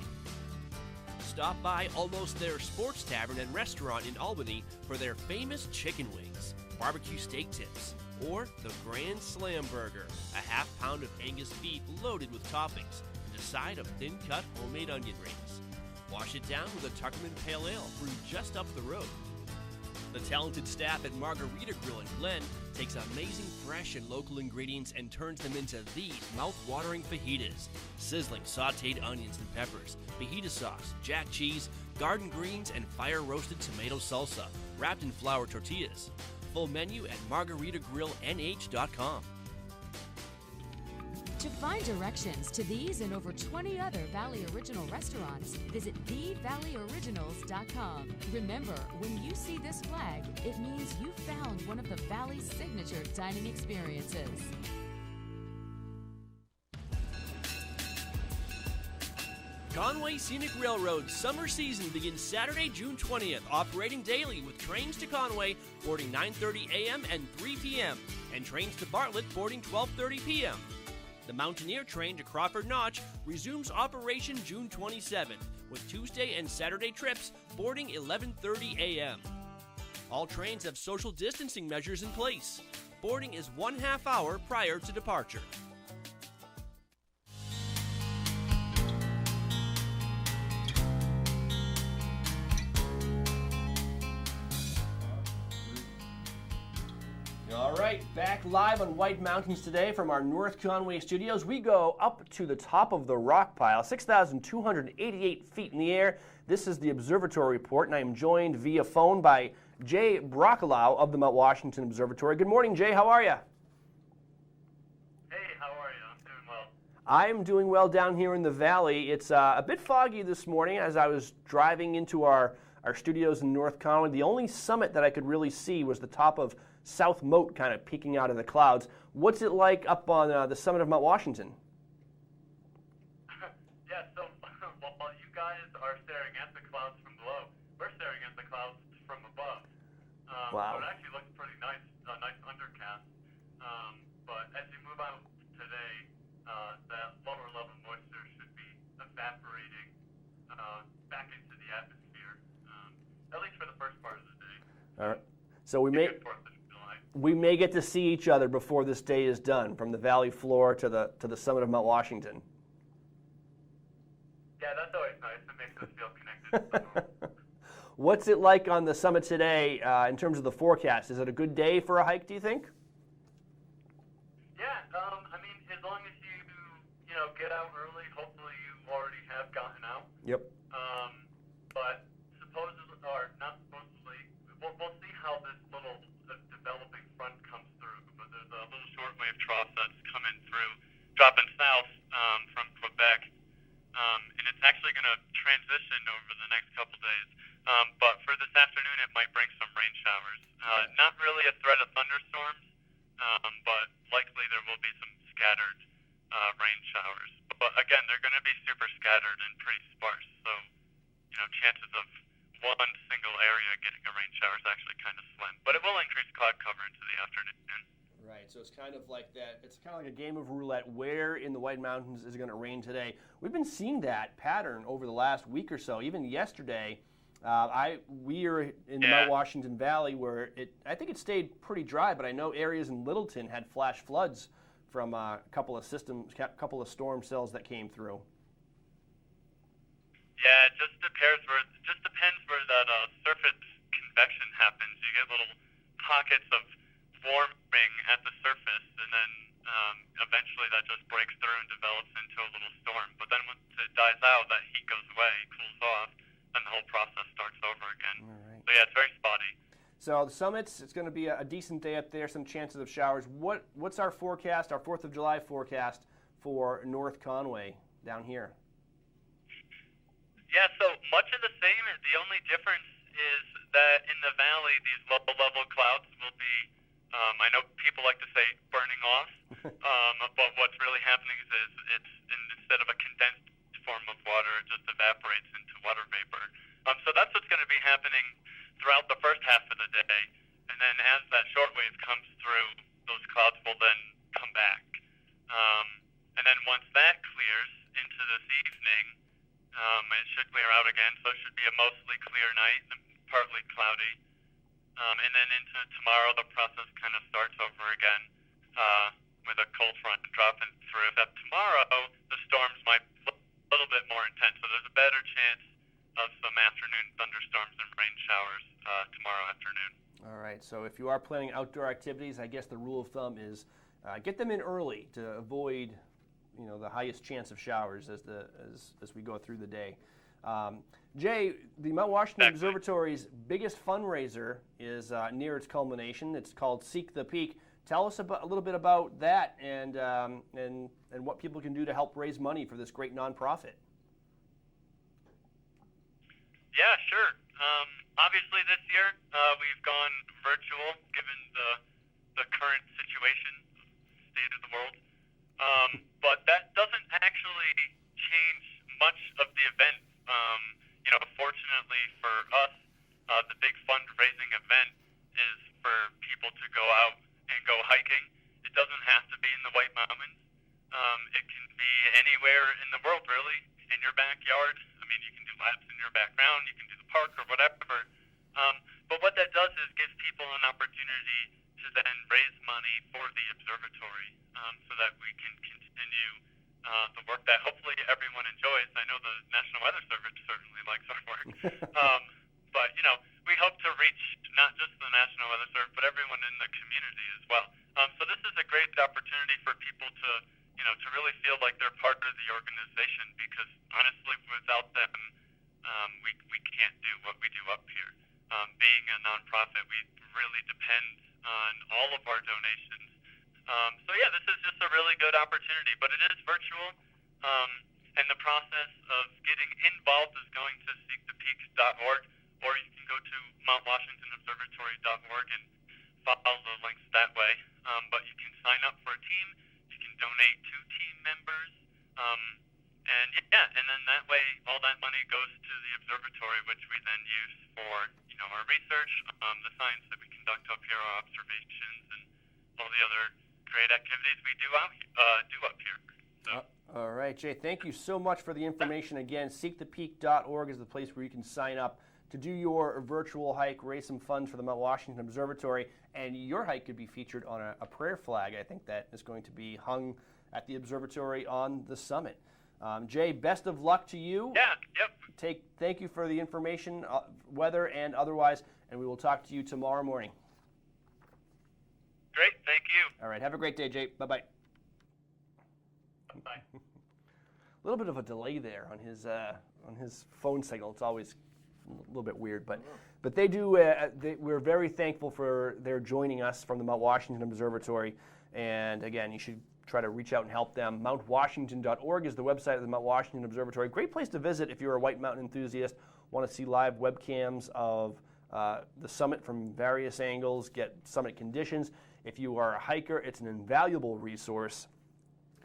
S1: Stop by Almost There Sports Tavern and Restaurant in Albany for their famous chicken wings, barbecue steak tips, or the Grand Slam Burger, a half pound of Angus beef loaded with toppings, and a side of thin-cut homemade onion rings. Wash it down with a Tuckerman Pale Ale brewed just up the road. The talented staff at Margarita Grill in Glen takes amazing fresh and local ingredients and turns them into these mouth-watering fajitas. Sizzling sautéed onions and peppers, fajita sauce, jack cheese, garden greens, and fire-roasted tomato salsa, wrapped in flour tortillas. Full menu at margaritagrillnh.com.
S13: To find directions to these and over 20 other Valley Original restaurants, visit thevalleyoriginals.com. Remember, when you see this flag, it means you found one of the Valley's signature dining experiences.
S1: Conway Scenic Railroad's summer season begins Saturday, June 20th, operating daily with trains to Conway boarding 9:30 a.m. and 3 p.m., and trains to Bartlett boarding 12:30 p.m. The Mountaineer train to Crawford Notch resumes operation June 27th, with Tuesday and Saturday trips boarding 11:30 a.m. All trains have social distancing measures in place. Boarding is 1/2 hour prior to departure. All right, back live on White Mountains today from our North Conway studios. We go up to the top of the rock pile, 6,288 feet in the air. This is the Observatory Report, and I am joined via phone by Jay Brockelau of the Mount Washington Observatory. Good morning, Jay. How are you?
S14: Hey, how are you? I'm doing well.
S1: I'm doing well down here in the valley. It's a bit foggy this morning as I was driving into our studios in North Conway. The only summit that I could really see was the top of South Moat kind of peeking out of the clouds. What's it like up on the summit of Mount Washington?
S14: Yeah, so while you guys are staring at the clouds from below, we're staring at the clouds from above.
S1: Wow.
S14: So it actually looks pretty nice, nice undercast. But as you move out today, that lower level moisture should be evaporating back into the atmosphere, at least for the first part of the day.
S1: All right. So we may get to see each other before this day is done, from the valley floor to the summit of Mount Washington.
S14: Yeah, that's always nice. It makes us feel connected.
S1: What's it like on the summit today in terms of the forecast? Is it a good day for a hike, do you think?
S14: Yeah, I mean, as long as you get out early, hopefully you already have gotten out.
S1: Yep.
S14: But supposedly, or not supposedly, we'll see dropping south from Quebec, and it's actually going to transition over the next couple days. But for this afternoon, it might bring some rain showers. Not really a threat of thunderstorms, but likely there will be some scattered rain showers. But again, they're going to be super scattered and pretty sparse. So, chances of one single area getting a rain shower is actually kind of slim. But it will increase cloud cover into the afternoon.
S1: Right, so it's kind of like that. It's kind of like a game of roulette. Where in the White Mountains is it going to rain today? We've been seeing that pattern over the last week or so. Even yesterday, we are in the Mount Washington Valley where I think it stayed pretty dry, but I know areas in Littleton had flash floods from a couple of storm cells that came through.
S14: Yeah, it just depends where that surface convection happens. You get little pockets of warming at the surface, and then eventually that just breaks through and develops into a little storm. But then once it dies out, that heat goes away, cools off, and the whole process starts over again.
S1: All right.
S14: So yeah, it's very spotty.
S1: So the summits, it's going to be a decent day up there, some chances of showers. What's our forecast, our 4th of July forecast for North Conway down here?
S14: Yeah, so much of the same. The only difference is that in the valley, these low-level clouds will be, I know people like to say burning off, but what's really happening is instead of a condensed form of water, it just evaporates into water vapor. So that's what's going to be happening throughout the first half of the day. And then as that shortwave comes through, those clouds will then come back. And then once that clears into this evening, it should clear out again, so it should be a mostly clear night, partly cloudy. And then into tomorrow, the process kind of starts over again with a cold front dropping through. Except tomorrow, the storms might be a little bit more intense, so there's a better chance of some afternoon thunderstorms and rain showers tomorrow afternoon.
S1: All right, so if you are planning outdoor activities, I guess the rule of thumb is get them in early to avoid the highest chance of showers as we go through the day. Jay, the Mount Washington Observatory's biggest fundraiser is near its culmination. It's called Seek the Peak. Tell us a little bit about that and what people can do to help raise money for this great nonprofit.
S14: Yeah, sure. Obviously, this year we've gone virtual given the current situation, state of the world. But that doesn't actually change much of the event. Fortunately for us, the big fundraising event is for people to go out and go hiking. It doesn't have to be in the White Mountains. It can be anywhere in the world, really, in your backyard. I mean, you can do laps in your background, you can do the park or whatever. But what that does is gives people an opportunity to then raise money for the observatory so that we can continue the work that hopefully everyone enjoys. I know the National Weather Service certainly likes our work. But, we hope to reach not just the National Weather Service, but everyone in the community as well. So this is a great opportunity for people to really feel like they're part of the organization because, honestly, without them, we can't do what we do up here. Being a nonprofit, we really depend on all of our donations. This is just a really good opportunity, but it is virtual, and the process of getting involved is going to seekthepeaks.org, or you can go to mountwashingtonobservatory.org and follow the links that way. But you can sign up for a team, you can donate to team members, and then that way all that money goes to the observatory, which we then use for our research, the science that we conduct up here, our observations, and all the other great activities we do up here. So.
S1: All right, Jay, thank you so much for the information. Again, seekthepeak.org is the place where you can sign up to do your virtual hike, raise some funds for the Mount Washington Observatory, and your hike could be featured on a prayer flag. I think that is going to be hung at the observatory on the summit. Jay, best of luck to you.
S14: Yeah, yep.
S1: Thank you for the information, weather and otherwise, and we will talk to you tomorrow morning.
S14: Great, thank you.
S1: All right, have a great day, Jay. Bye-bye.
S14: Bye.
S1: A little bit of a delay there on his phone signal. It's always a little bit weird, but they do. We're very thankful for their joining us from the Mount Washington Observatory, and again, you should try to reach out and help them. MountWashington.org is the website of the Mount Washington Observatory. Great place to visit if you're a White Mountain enthusiast, want to see live webcams of the summit from various angles, get summit conditions. If you are a hiker, it's an invaluable resource.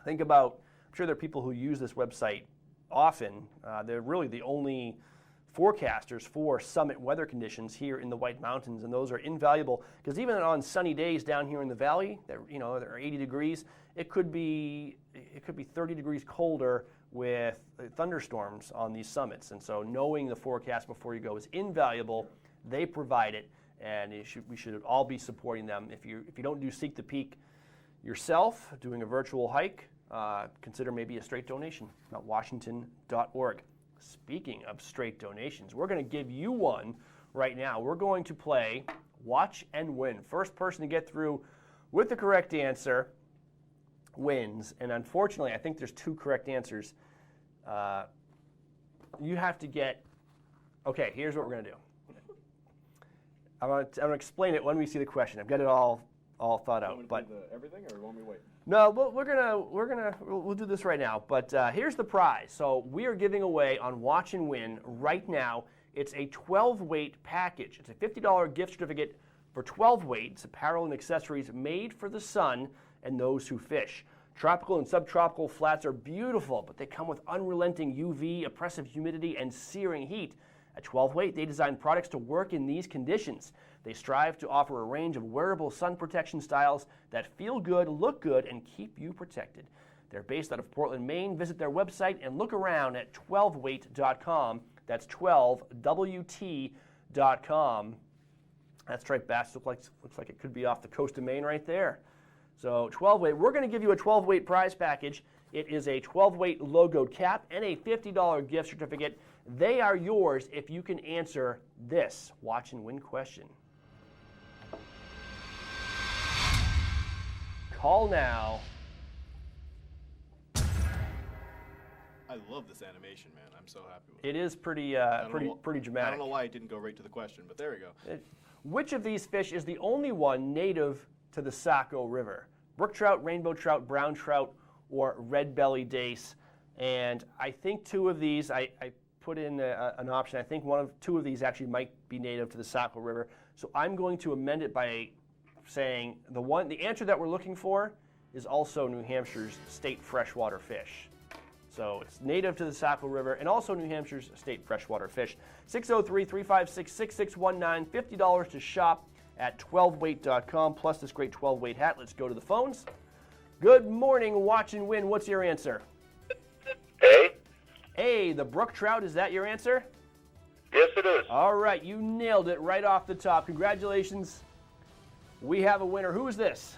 S1: Think about, I'm sure there are people who use this website often. They're really the only forecasters for summit weather conditions here in the White Mountains, and those are invaluable because even on sunny days down here in the valley, that there are 80 degrees, it could be 30 degrees colder with thunderstorms on these summits. And so knowing the forecast before you go is invaluable. They provide it, and we should all be supporting them. If you don't do Seek the Peak yourself, doing a virtual hike, consider maybe a straight donation. MountWashington.org. Speaking of straight donations, we're going to give you one right now. We're going to play Watch and Win. First person to get through with the correct answer wins. And unfortunately, I think there's 2 correct answers. You have to get... Okay, here's what we're going to do. I'm going to explain it when we see the question. I've got it all thought out. But
S7: everything, or won't we wait?
S1: No, we'll do this right now. But here's the prize. So we are giving away on Watch and Win right now. It's a 12-weight package. It's a $50 gift certificate for 12 weights, apparel and accessories made for the sun and those who fish. Tropical and subtropical flats are beautiful, but they come with unrelenting UV, oppressive humidity, and searing heat. At 12 Weight, they design products to work in these conditions. They strive to offer a range of wearable sun protection styles that feel good, look good, and keep you protected. They're based out of Portland, Maine. Visit their website and look around at 12weight.com. That's 12WT.com. That's right, Bass. Looks like it could be off the coast of Maine right there. So 12 Weight. We're going to give you a 12-weight prize package. It is a 12-weight logoed cap and a $50 gift certificate. They are yours if you can answer this Watch and Win question. Call now.
S7: I love this animation, man. I'm so happy with it.
S1: It is pretty dramatic.
S7: I don't know why it didn't go right to the question, but there we go.
S1: Which of these fish is the only one native to the Saco River? Brook trout, rainbow trout, brown trout, or red-bellied dace? And I think 2 of these, I put in an option. I think 2 of these actually might be native to the Saco River. So I'm going to amend it by saying the answer that we're looking for is also New Hampshire's state freshwater fish. So it's native to the Saco River and also New Hampshire's state freshwater fish. 603-356-6619, $50 to shop at 12weight.com, plus this great 12-weight hat. Let's go to the phones. Good morning, Watch and Win. What's your answer? A, the brook trout. Is that your answer?
S14: Yes, it is.
S1: All right, you nailed it right off the top. Congratulations. We have a winner. Who is this?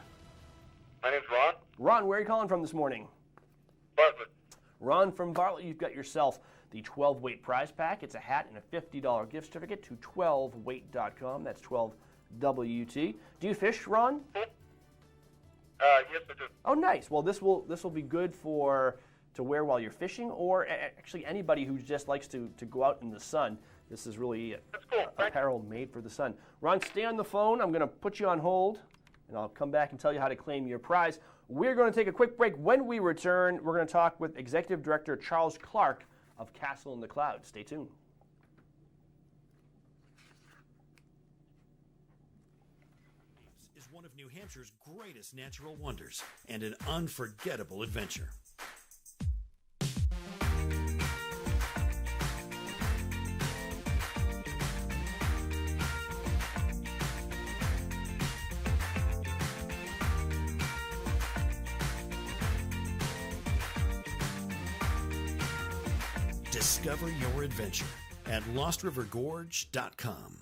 S14: My name's Ron.
S1: Ron, where are you calling from this morning?
S14: Bartlett.
S1: Ron from Bartlett, you've got yourself the 12-weight prize pack. It's a hat and a $50 gift certificate to 12weight.com. That's 12WT. Do you fish, Ron?
S14: Yes, I do.
S1: Oh, nice. Well, this will be good to wear while you're fishing, or actually anybody who just likes to go out in the sun. This is really apparel made for the sun. Ron, stay on the phone. I'm going to put you on hold, and I'll come back and tell you how to claim your prize. We're going to take a quick break. When we return, we're going to talk with Executive Director Charles Clark of Castle in the Clouds. Stay tuned.
S15: Is one of New Hampshire's greatest natural wonders and an unforgettable adventure. Discover your adventure at LostRiverGorge.com.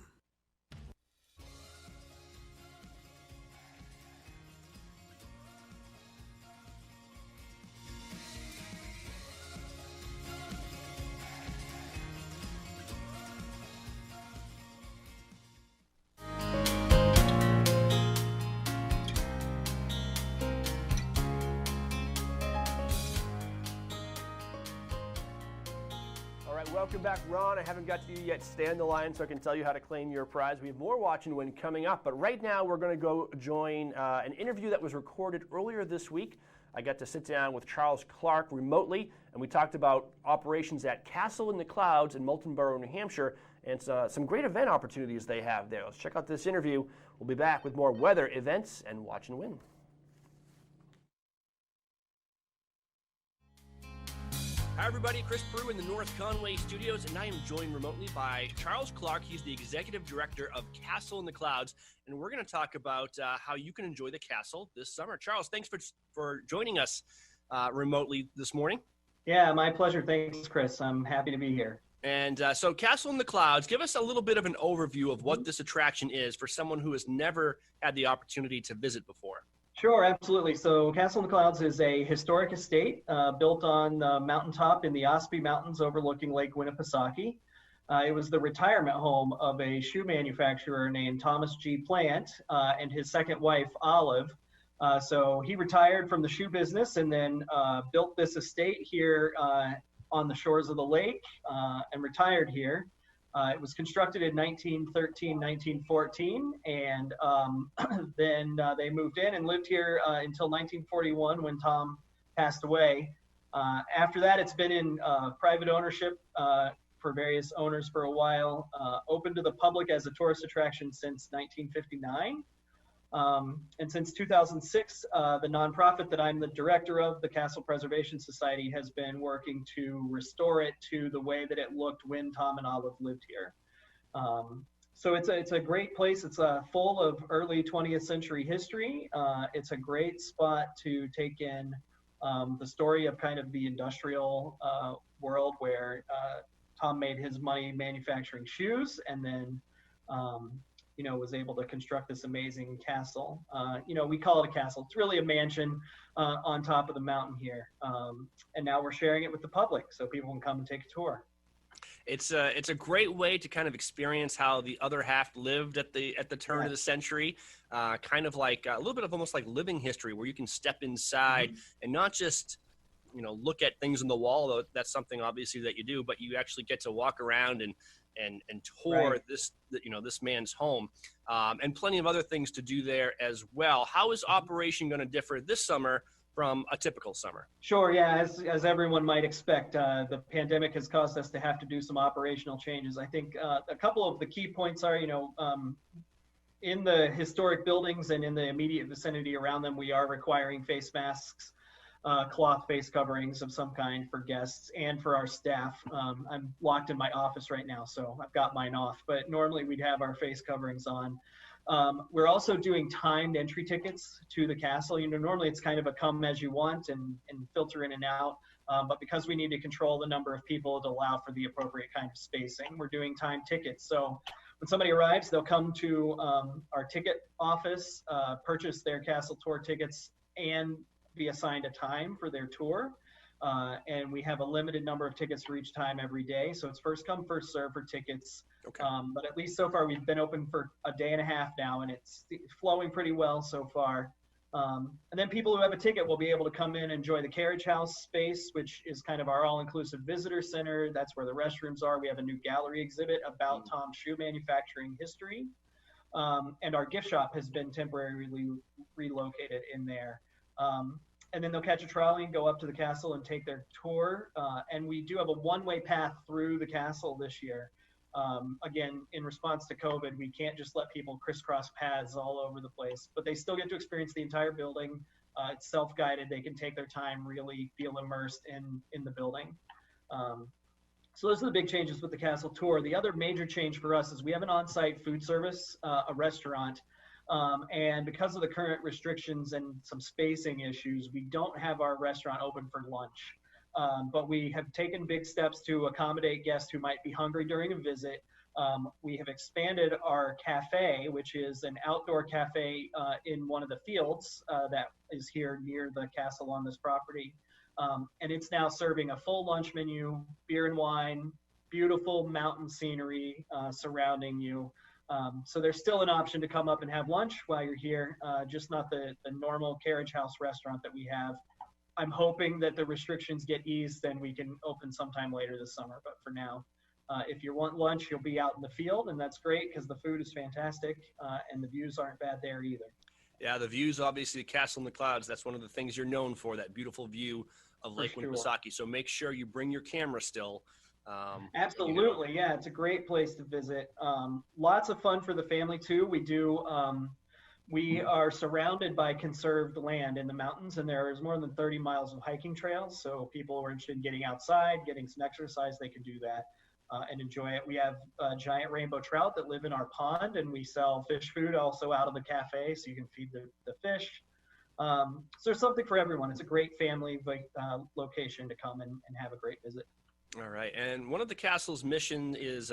S1: Welcome back, Ron. I haven't got to you yet. Stay on the line so I can tell you how to claim your prize. We have more Watch and Win coming up, but right now we're going to go join an interview that was recorded earlier this week. I got to sit down with Charles Clark remotely, and we talked about operations at Castle in the Clouds in Moultonborough, New Hampshire, and some great event opportunities they have there. Let's check out this interview. We'll be back with more weather, events, and Watch and Win. Hi, everybody. Chris Brew in the North Conway studios, and I am joined remotely by Charles Clark. He's the executive director of Castle in the Clouds, and we're going to talk about how you can enjoy the castle this summer. Charles, thanks for joining us remotely this morning.
S16: Yeah, my pleasure. Thanks, Chris. I'm happy to be here.
S1: And so Castle in the Clouds, give us a little bit of an overview of what this attraction is for someone who has never had the opportunity to visit before.
S16: Sure, absolutely. So Castle in the Clouds is a historic estate built on the mountaintop in the Ospey Mountains overlooking Lake Winnipesaukee. It was the retirement home of a shoe manufacturer named Thomas G. Plant and his second wife, Olive. So he retired from the shoe business and then built this estate here on the shores of the lake and retired here. It was constructed in 1913, 1914, and then they moved in and lived here until 1941 when Tom passed away. After that, it's been in private ownership for various owners for a while, open to the public as a tourist attraction since 1959. And since 2006, the nonprofit that I'm the director of, the Castle Preservation Society, has been working to restore it to the way that it looked when Tom and Olive lived here. So it's a great place. It's full of early 20th century history. It's a great spot to take in the story of kind of the industrial world where Tom made his money manufacturing shoes, and then was able to construct this amazing castle. We call it a castle. It's really a mansion on top of the mountain here. And now we're sharing it with the public so people can come and take a tour.
S1: It's a great way to kind of experience how the other half lived at the turn of the century. Kind of like a little bit of almost like living history where you can step inside and not just look at things on the wall, though that's something obviously that you do, but you actually get to walk around and tour this man's home, and plenty of other things to do there as well. How is operation going to differ this summer from a typical summer?
S16: Sure, yeah, as everyone might expect, the pandemic has caused us to have to do some operational changes. I think a couple of the key points are, in the historic buildings and in the immediate vicinity around them, we are requiring face masks, cloth face coverings of some kind for guests and for our staff. I'm locked in my office right now, so I've got mine off, but normally we'd have our face coverings on. We're also doing timed entry tickets to the castle. Normally it's kind of a come as you want and filter in and out, but because we need to control the number of people to allow for the appropriate kind of spacing, we're doing timed tickets. So when somebody arrives, they'll come to our ticket office, purchase their castle tour tickets, and be assigned a time for their tour. And we have a limited number of tickets for each time every day. So it's first come, first serve for tickets.
S1: Okay.
S16: But at least so far, we've been open for a day and a half now, and it's flowing pretty well so far. And then people who have a ticket will be able to come in and enjoy the carriage house space, which is kind of our all-inclusive visitor center. That's where the restrooms are. We have a new gallery exhibit about Tom's shoe manufacturing history. And our gift shop has been temporarily relocated in there. And then they'll catch a trolley and go up to the castle and take their tour. And we do have a one-way path through the castle this year. Again, in response to COVID, we can't just let people crisscross paths all over the place, but they still get to experience the entire building. It's self-guided. They can take their time, really feel immersed in the building. So those are the big changes with the castle tour. The other major change for us is we have an on-site food service, a restaurant. And because of the current restrictions and some spacing issues, we don't have our restaurant open for lunch. But we have taken big steps to accommodate guests who might be hungry during a visit. We have expanded our cafe, which is an outdoor cafe in one of the fields that is here near the castle on this property. And it's now serving a full lunch menu, beer and wine, beautiful mountain scenery surrounding you. So there's still an option to come up and have lunch while you're here, just not the normal carriage house restaurant that we have. I'm hoping that the restrictions get eased and we can open sometime later this summer. But for now, if you want lunch, you'll be out in the field, and that's great because the food is fantastic and the views aren't bad there either.
S1: Yeah, the views, obviously, the castle in the clouds, that's one of the things you're known for, that beautiful view of Lake Winnipesaukee. So make sure you bring your camera still.
S16: Absolutely, yeah, it's a great place to visit. Lots of fun for the family, too. We are surrounded by conserved land in the mountains, and there is more than 30 miles of hiking trails. So people who are interested in getting outside, getting some exercise, they can do that and enjoy it. We have giant rainbow trout that live in our pond, and we sell fish food also out of the cafe, so you can feed the fish. So there's something for everyone. It's a great family location to come and have a great visit.
S1: All right, and one of the castle's mission is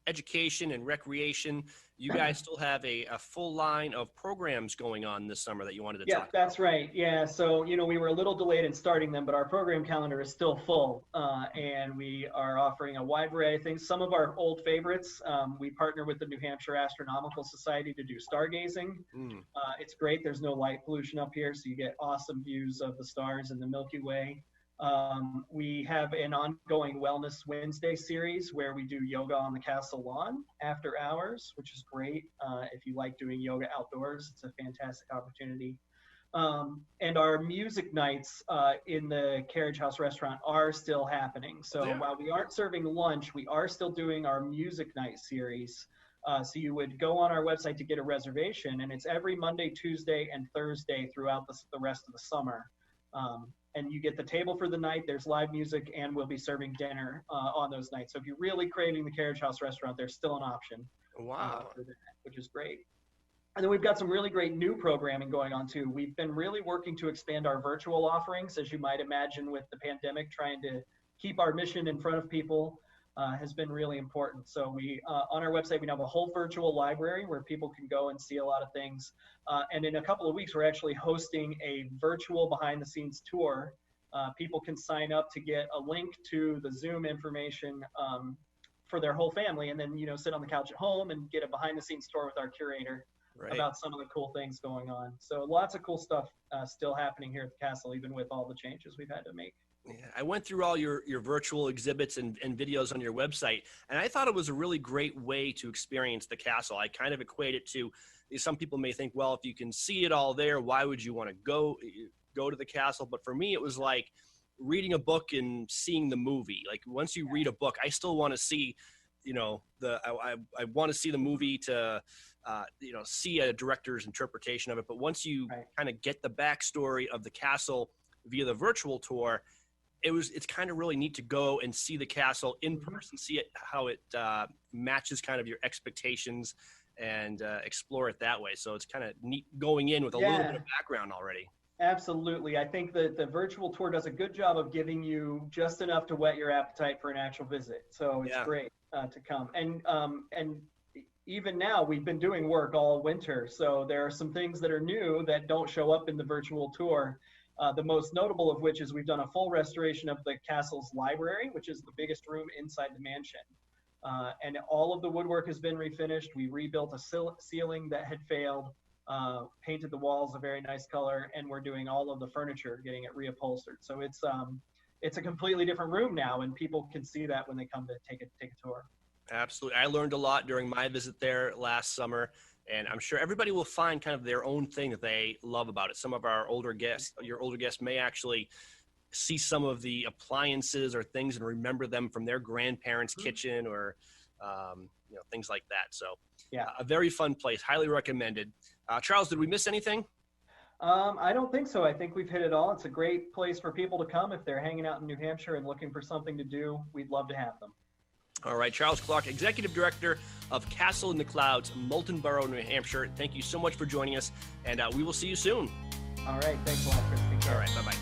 S1: education and recreation. You guys still have a full line of programs going on this summer that you wanted to talk about.
S16: Yeah, that's right. Yeah, so, we were a little delayed in starting them, but our program calendar is still full, and we are offering a wide variety of things. Some of our old favorites, we partner with the New Hampshire Astronomical Society to do stargazing. It's great. There's no light pollution up here, so you get awesome views of the stars in the Milky Way. We have an ongoing Wellness Wednesday series where we do yoga on the castle lawn after hours, which is great. If you like doing yoga outdoors, it's a fantastic opportunity. And our music nights in the Carriage House restaurant are still happening. So while we aren't serving lunch, we are still doing our music night series. So you would go on our website to get a reservation, and it's every Monday, Tuesday, and Thursday throughout the rest of the summer. And you get the table for the night, there's live music, and we'll be serving dinner on those nights. So if you're really craving the Carriage House restaurant, there's still an option.
S1: Wow.
S16: For that, which is great. And then we've got some really great new programming going on too. We've been really working to expand our virtual offerings, as you might imagine, with the pandemic. Trying to keep our mission in front of people has been really important. So we, on our website, we have a whole virtual library where people can go and see a lot of things. And in a couple of weeks, we're actually hosting a virtual behind the scenes tour. People can sign up to get a link to the Zoom information for their whole family, and then, sit on the couch at home and get a behind the scenes tour with our curator about some of the cool things going on. So lots of cool stuff still happening here at the castle, even with all the changes we've had to make.
S1: Yeah, I went through all your virtual exhibits and videos on your website, and I thought it was a really great way to experience the castle. I kind of equate it to, some people may think, well, if you can see it all there, why would you want to go to the castle? But for me, it was like reading a book and seeing the movie. Like once you read a book, I still want to see, I want to see the movie to, see a director's interpretation of it. But once you kind of get the backstory of the castle via the virtual tour, it's kind of really neat to go and see the castle in person, see it, how it matches kind of your expectations, and explore it that way. So it's kind of neat going in with a little bit of background already.
S16: Absolutely. I think that the virtual tour does a good job of giving you just enough to whet your appetite for an actual visit. So it's great to come. And even now, we've been doing work all winter. So there are some things that are new that don't show up in the virtual tour. The most notable of which is we've done a full restoration of the castle's library, which is the biggest room inside the mansion. And all of the woodwork has been refinished. We rebuilt a ceiling that had failed, painted the walls a very nice color, and we're doing all of the furniture, getting it reupholstered. So it's a completely different room now, and people can see that when they come to take a tour.
S1: Absolutely. I learned a lot during my visit there last summer. And I'm sure everybody will find kind of their own thing that they love about it. Some of your older guests may actually see some of the appliances or things and remember them from their grandparents' kitchen or, things like that. So a very fun place, highly recommended. Charles, did we miss anything?
S16: I don't think so. I think we've hit it all. It's a great place for people to come if they're hanging out in New Hampshire and looking for something to do. We'd love to have them.
S1: All right, Charles Clark, Executive Director of Castle in the Clouds, Moulton Borough, New Hampshire. Thank you so much for joining us, and we will see you soon.
S16: All right, thanks a lot, Chris. Take care.
S1: All right, bye-bye.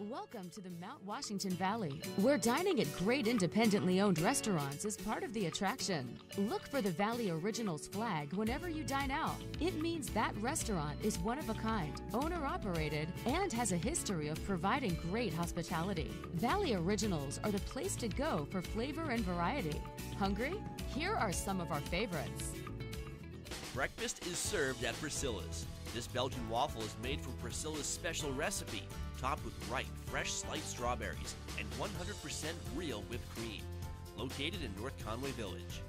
S13: Welcome to the Mount Washington Valley, where dining at great independently owned restaurants is part of the attraction. Look for the Valley Originals flag whenever you dine out. It means that restaurant is one of a kind, owner-operated, and has a history of providing great hospitality. Valley Originals are the place to go for flavor and variety. Hungry? Here are some of our favorites.
S17: Breakfast is served at Priscilla's. This Belgian waffle is made from Priscilla's special recipe, topped with ripe, fresh sliced strawberries and 100% real whipped cream. Located in North Conway Village.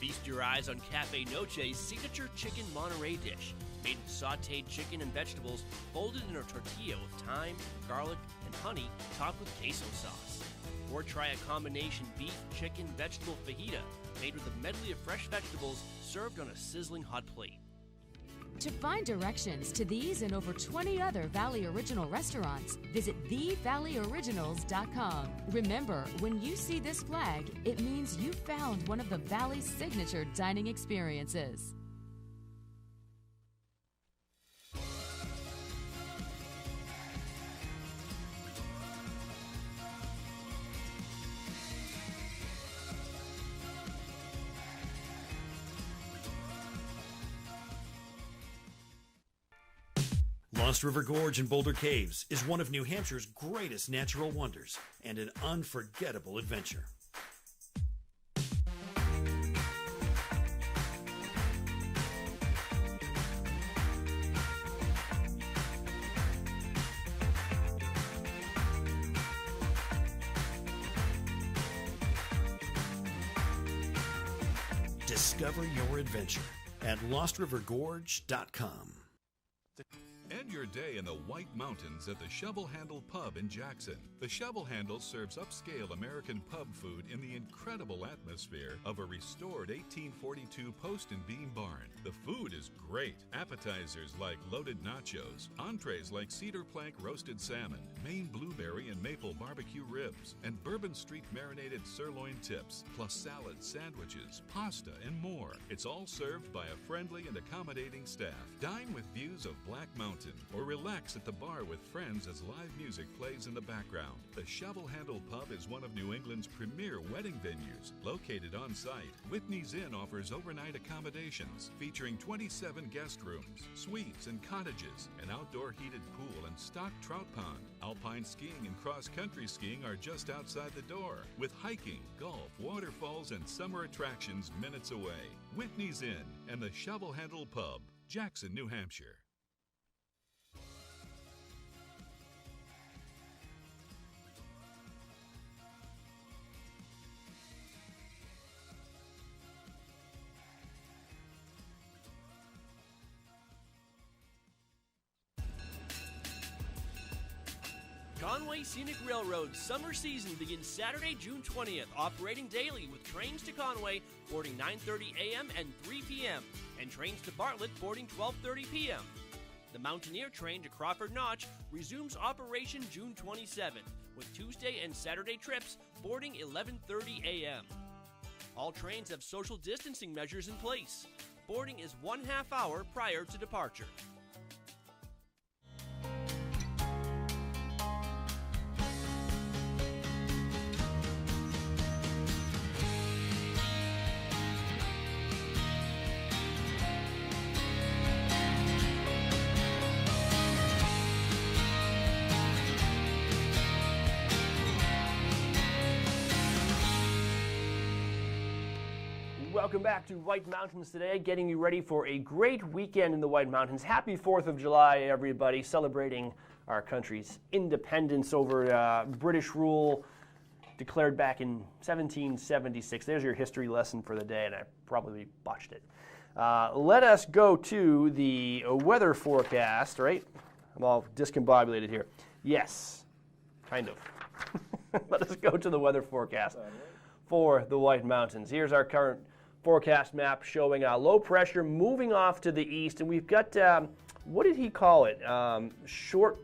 S17: Feast your eyes on Cafe Noche's signature chicken Monterey dish, made with sautéed chicken and vegetables folded in a tortilla with thyme, garlic, and honey, topped with queso sauce. Or try a combination beef, chicken, vegetable fajita, made with a medley of fresh vegetables served on a sizzling hot plate.
S13: To find directions to these and over 20 other Valley Original restaurants, visit thevalleyoriginals.com. Remember, when you see this flag, it means you found one of the Valley's signature dining experiences.
S15: Lost River Gorge in Boulder Caves is one of New Hampshire's greatest natural wonders and an unforgettable adventure. Discover your adventure at LostRiverGorge.com.
S18: End your day in the White Mountains at the Shovel Handle Pub in Jackson. The Shovel Handle serves upscale American pub food in the incredible atmosphere of a restored 1842 post and beam barn. The food is great. Appetizers like loaded nachos, entrees like cedar plank roasted salmon, Maine blueberry and maple barbecue ribs, and Bourbon Street marinated sirloin tips, plus salads, sandwiches, pasta, and more. It's all served by a friendly and accommodating staff. Dine with views of Black Mountain, or relax at the bar with friends as live music plays in the background. The Shovel Handle Pub is one of New England's premier wedding venues. Located on site, Whitney's Inn offers overnight accommodations featuring 27 guest rooms, suites, and cottages, an outdoor heated pool, and stocked trout pond. Alpine skiing and cross-country skiing are just outside the door, with hiking, golf, waterfalls, and summer attractions minutes away. Whitney's Inn and the Shovel Handle Pub, Jackson, New Hampshire.
S17: Conway Scenic Railroad's summer season begins Saturday, June 20th, operating daily with trains to Conway boarding 9:30 a.m. and 3 p.m., and trains to Bartlett boarding 12:30 p.m. The Mountaineer train to Crawford Notch resumes operation June 27th, with Tuesday and Saturday trips boarding 11:30 a.m. All trains have social distancing measures in place. Boarding is 1/2 hour prior to departure.
S1: Welcome back to White Mountains today, getting you ready for a great weekend in the White Mountains. Happy 4th of July, everybody, celebrating our country's independence over British rule declared back in 1776. There's your history lesson for the day, and I probably botched it. Let us go to the weather forecast, right? I'm all discombobulated here. Yes, kind of. Let us go to the weather forecast for the White Mountains. Here's our current forecast map showing low pressure moving off to the east, and we've got what did he call it? Short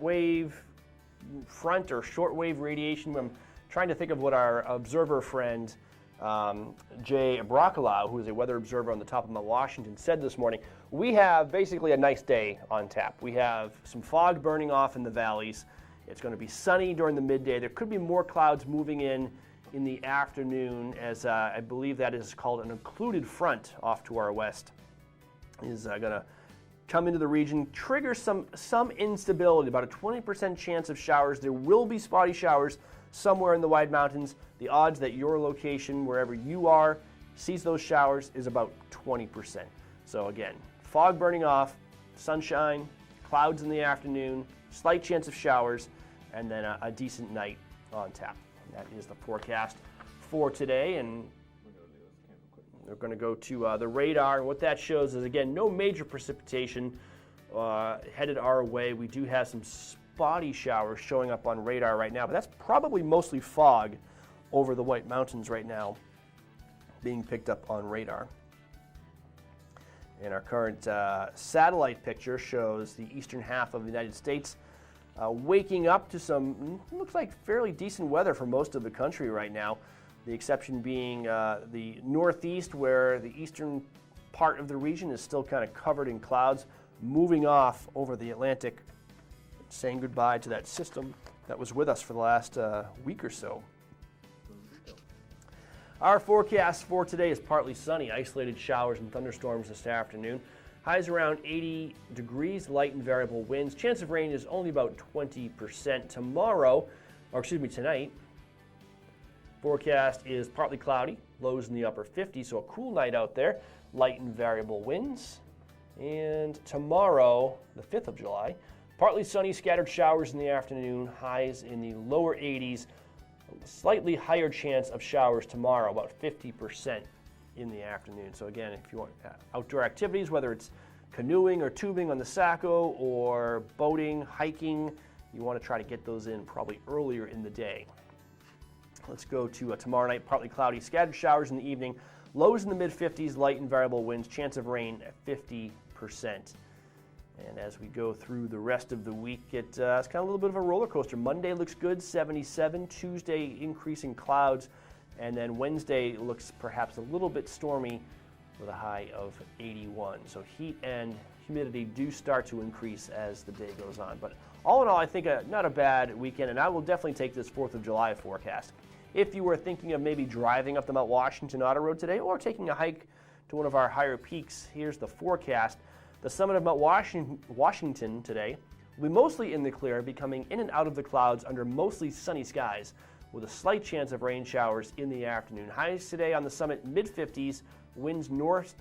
S1: wave front or short wave radiation. I'm trying to think of what our observer friend Jay Broccolau, who is a weather observer on the top of Mount Washington, said this morning. We have basically a nice day on tap. We have some fog burning off in the valleys. It's going to be sunny during the midday. There could be more clouds moving in the afternoon, as I believe that is called an occluded front off to our west is going to come into the region, trigger some instability, about a 20% chance of showers. There will be spotty showers somewhere in the White Mountains. The odds that your location, wherever you are, sees those showers is about 20%. So again, fog burning off, sunshine, clouds in the afternoon, slight chance of showers, and then a decent night on tap. And that is the forecast for today. And We're going to go to the radar, and what that shows is, again, no major precipitation headed our way. We do have some spotty showers showing up on radar right now, but that's probably mostly fog over the White Mountains right now being picked up on radar. And our current satellite picture shows the eastern half of the United States waking up to some, looks like fairly decent weather for most of the country right now. The exception being the northeast, where the eastern part of the region is still kind of covered in clouds, moving off over the Atlantic, saying goodbye to that system that was with us for the last week or so. Our forecast for today is partly sunny, isolated showers and thunderstorms this afternoon. Highs around 80 degrees, light and variable winds. Chance of rain is only about 20%. Tonight, forecast is partly cloudy, lows in the upper 50s, so a cool night out there, light and variable winds. And tomorrow, the 5th of July, partly sunny, scattered showers in the afternoon, highs in the lower 80s. Slightly higher chance of showers tomorrow, about 50% in the afternoon. So again, if you want outdoor activities, whether it's canoeing or tubing on the Saco or boating, hiking, you want to try to get those in probably earlier in the day. Let's go to tomorrow night, partly cloudy, scattered showers in the evening, lows in the mid-50s, light and variable winds, chance of rain at 50%. And as we go through the rest of the week, it's kind of a little bit of a roller coaster. Monday looks good, 77. Tuesday, increasing clouds. And then Wednesday looks perhaps a little bit stormy with a high of 81. So heat and humidity do start to increase as the day goes on. But all in all, I think not a bad weekend. And I will definitely take this 4th of July forecast. If you were thinking of maybe driving up the Mount Washington Auto Road today or taking a hike to one of our higher peaks, here's the forecast. The summit of Mount Washington today will be mostly in the clear, becoming in and out of the clouds under mostly sunny skies with a slight chance of rain showers in the afternoon. Highs today on the summit mid-50s, winds north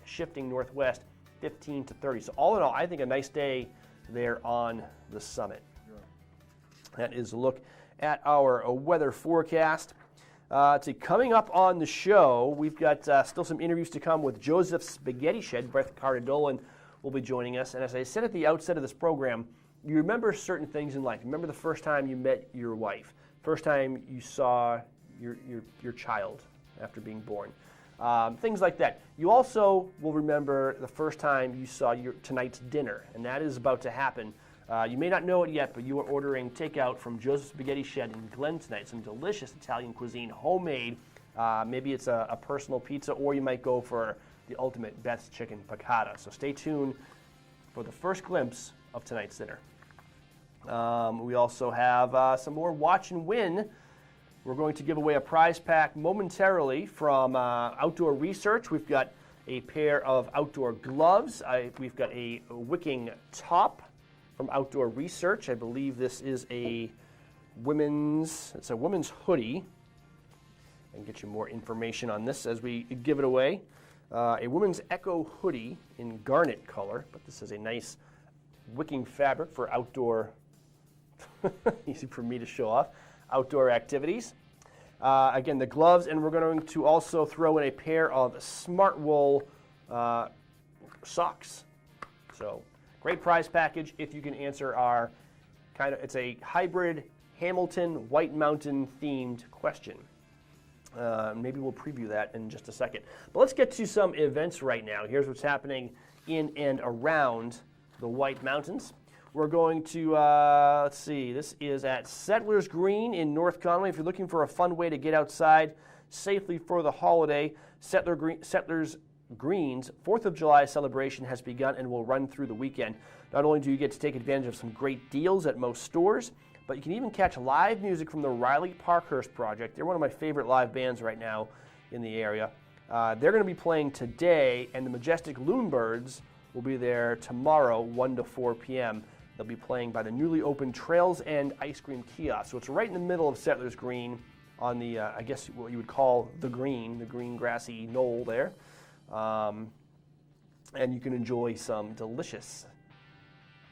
S1: shifting northwest 15 to 30. So all in all, I think a nice day there on the summit. That is a look at our weather forecast. Coming up on the show, we've got still some interviews to come with Joseph's Spaghetti Shed. Brett Cardolan will be joining us. And as I said at the outset of this program, you remember certain things in life. Remember the first time you met your wife, first time you saw your child after being born, things like that. You also will remember the first time you saw tonight's dinner, and that is about to happen. You may not know it yet, but you are ordering takeout from Joseph's Spaghetti Shed in Glen tonight. Some delicious Italian cuisine, homemade. Maybe it's a personal pizza, or you might go for the ultimate Beth's Chicken Piccata. So stay tuned for the first glimpse of tonight's dinner. We also have some more Watch and Win. We're going to give away a prize pack momentarily from Outdoor Research. We've got a pair of outdoor gloves. We've got a wicking top from Outdoor Research. I believe this is a women's hoodie. I can get you more information on this as we give it away. A women's Echo hoodie in garnet color, but this is a nice wicking fabric for outdoor, easy for me to show off, outdoor activities. Again, the gloves, and we're going to also throw in a pair of Smart Wool socks. So, great prize package if you can answer our it's a hybrid Hamilton White Mountain themed question. Maybe we'll preview that in just a second. But let's get to some events right now. Here's what's happening in and around the White Mountains. We're going to, let's see, this is at Settlers Green in North Conway. If you're looking for a fun way to get outside safely for the holiday, Settlers Green's 4th of July celebration has begun and will run through the weekend. Not only do you get to take advantage of some great deals at most stores, but you can even catch live music from the Riley Parkhurst Project. They're one of my favorite live bands right now in the area. They're going to be playing today, and the Majestic Loonbirds will be there tomorrow, 1 to 4 p.m. They'll be playing by the newly opened Trails End Ice Cream Kiosk. So it's right in the middle of Settlers Green on the, I guess what you would call the green grassy knoll there. And you can enjoy some delicious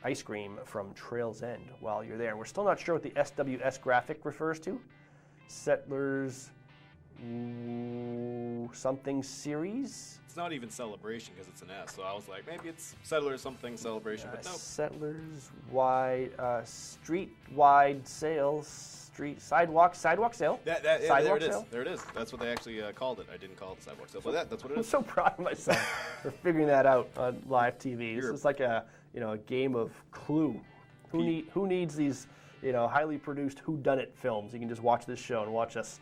S1: ice cream from Trails End while you're there. And we're still not sure what the SWS graphic refers to. Settlers something series.
S7: It's not even celebration because it's an S. So I was like, maybe it's Settlers something celebration, but no.
S1: Settlers wide street wide sales. Sidewalk sale.
S7: There it is. There it is. That's what they actually called it. I didn't call it the sidewalk sale, but that's what it
S1: I'm
S7: is.
S1: so proud of myself for figuring that out on live TV. This is like a game of Clue. Who needs these highly produced whodunit films? You can just watch this show and watch us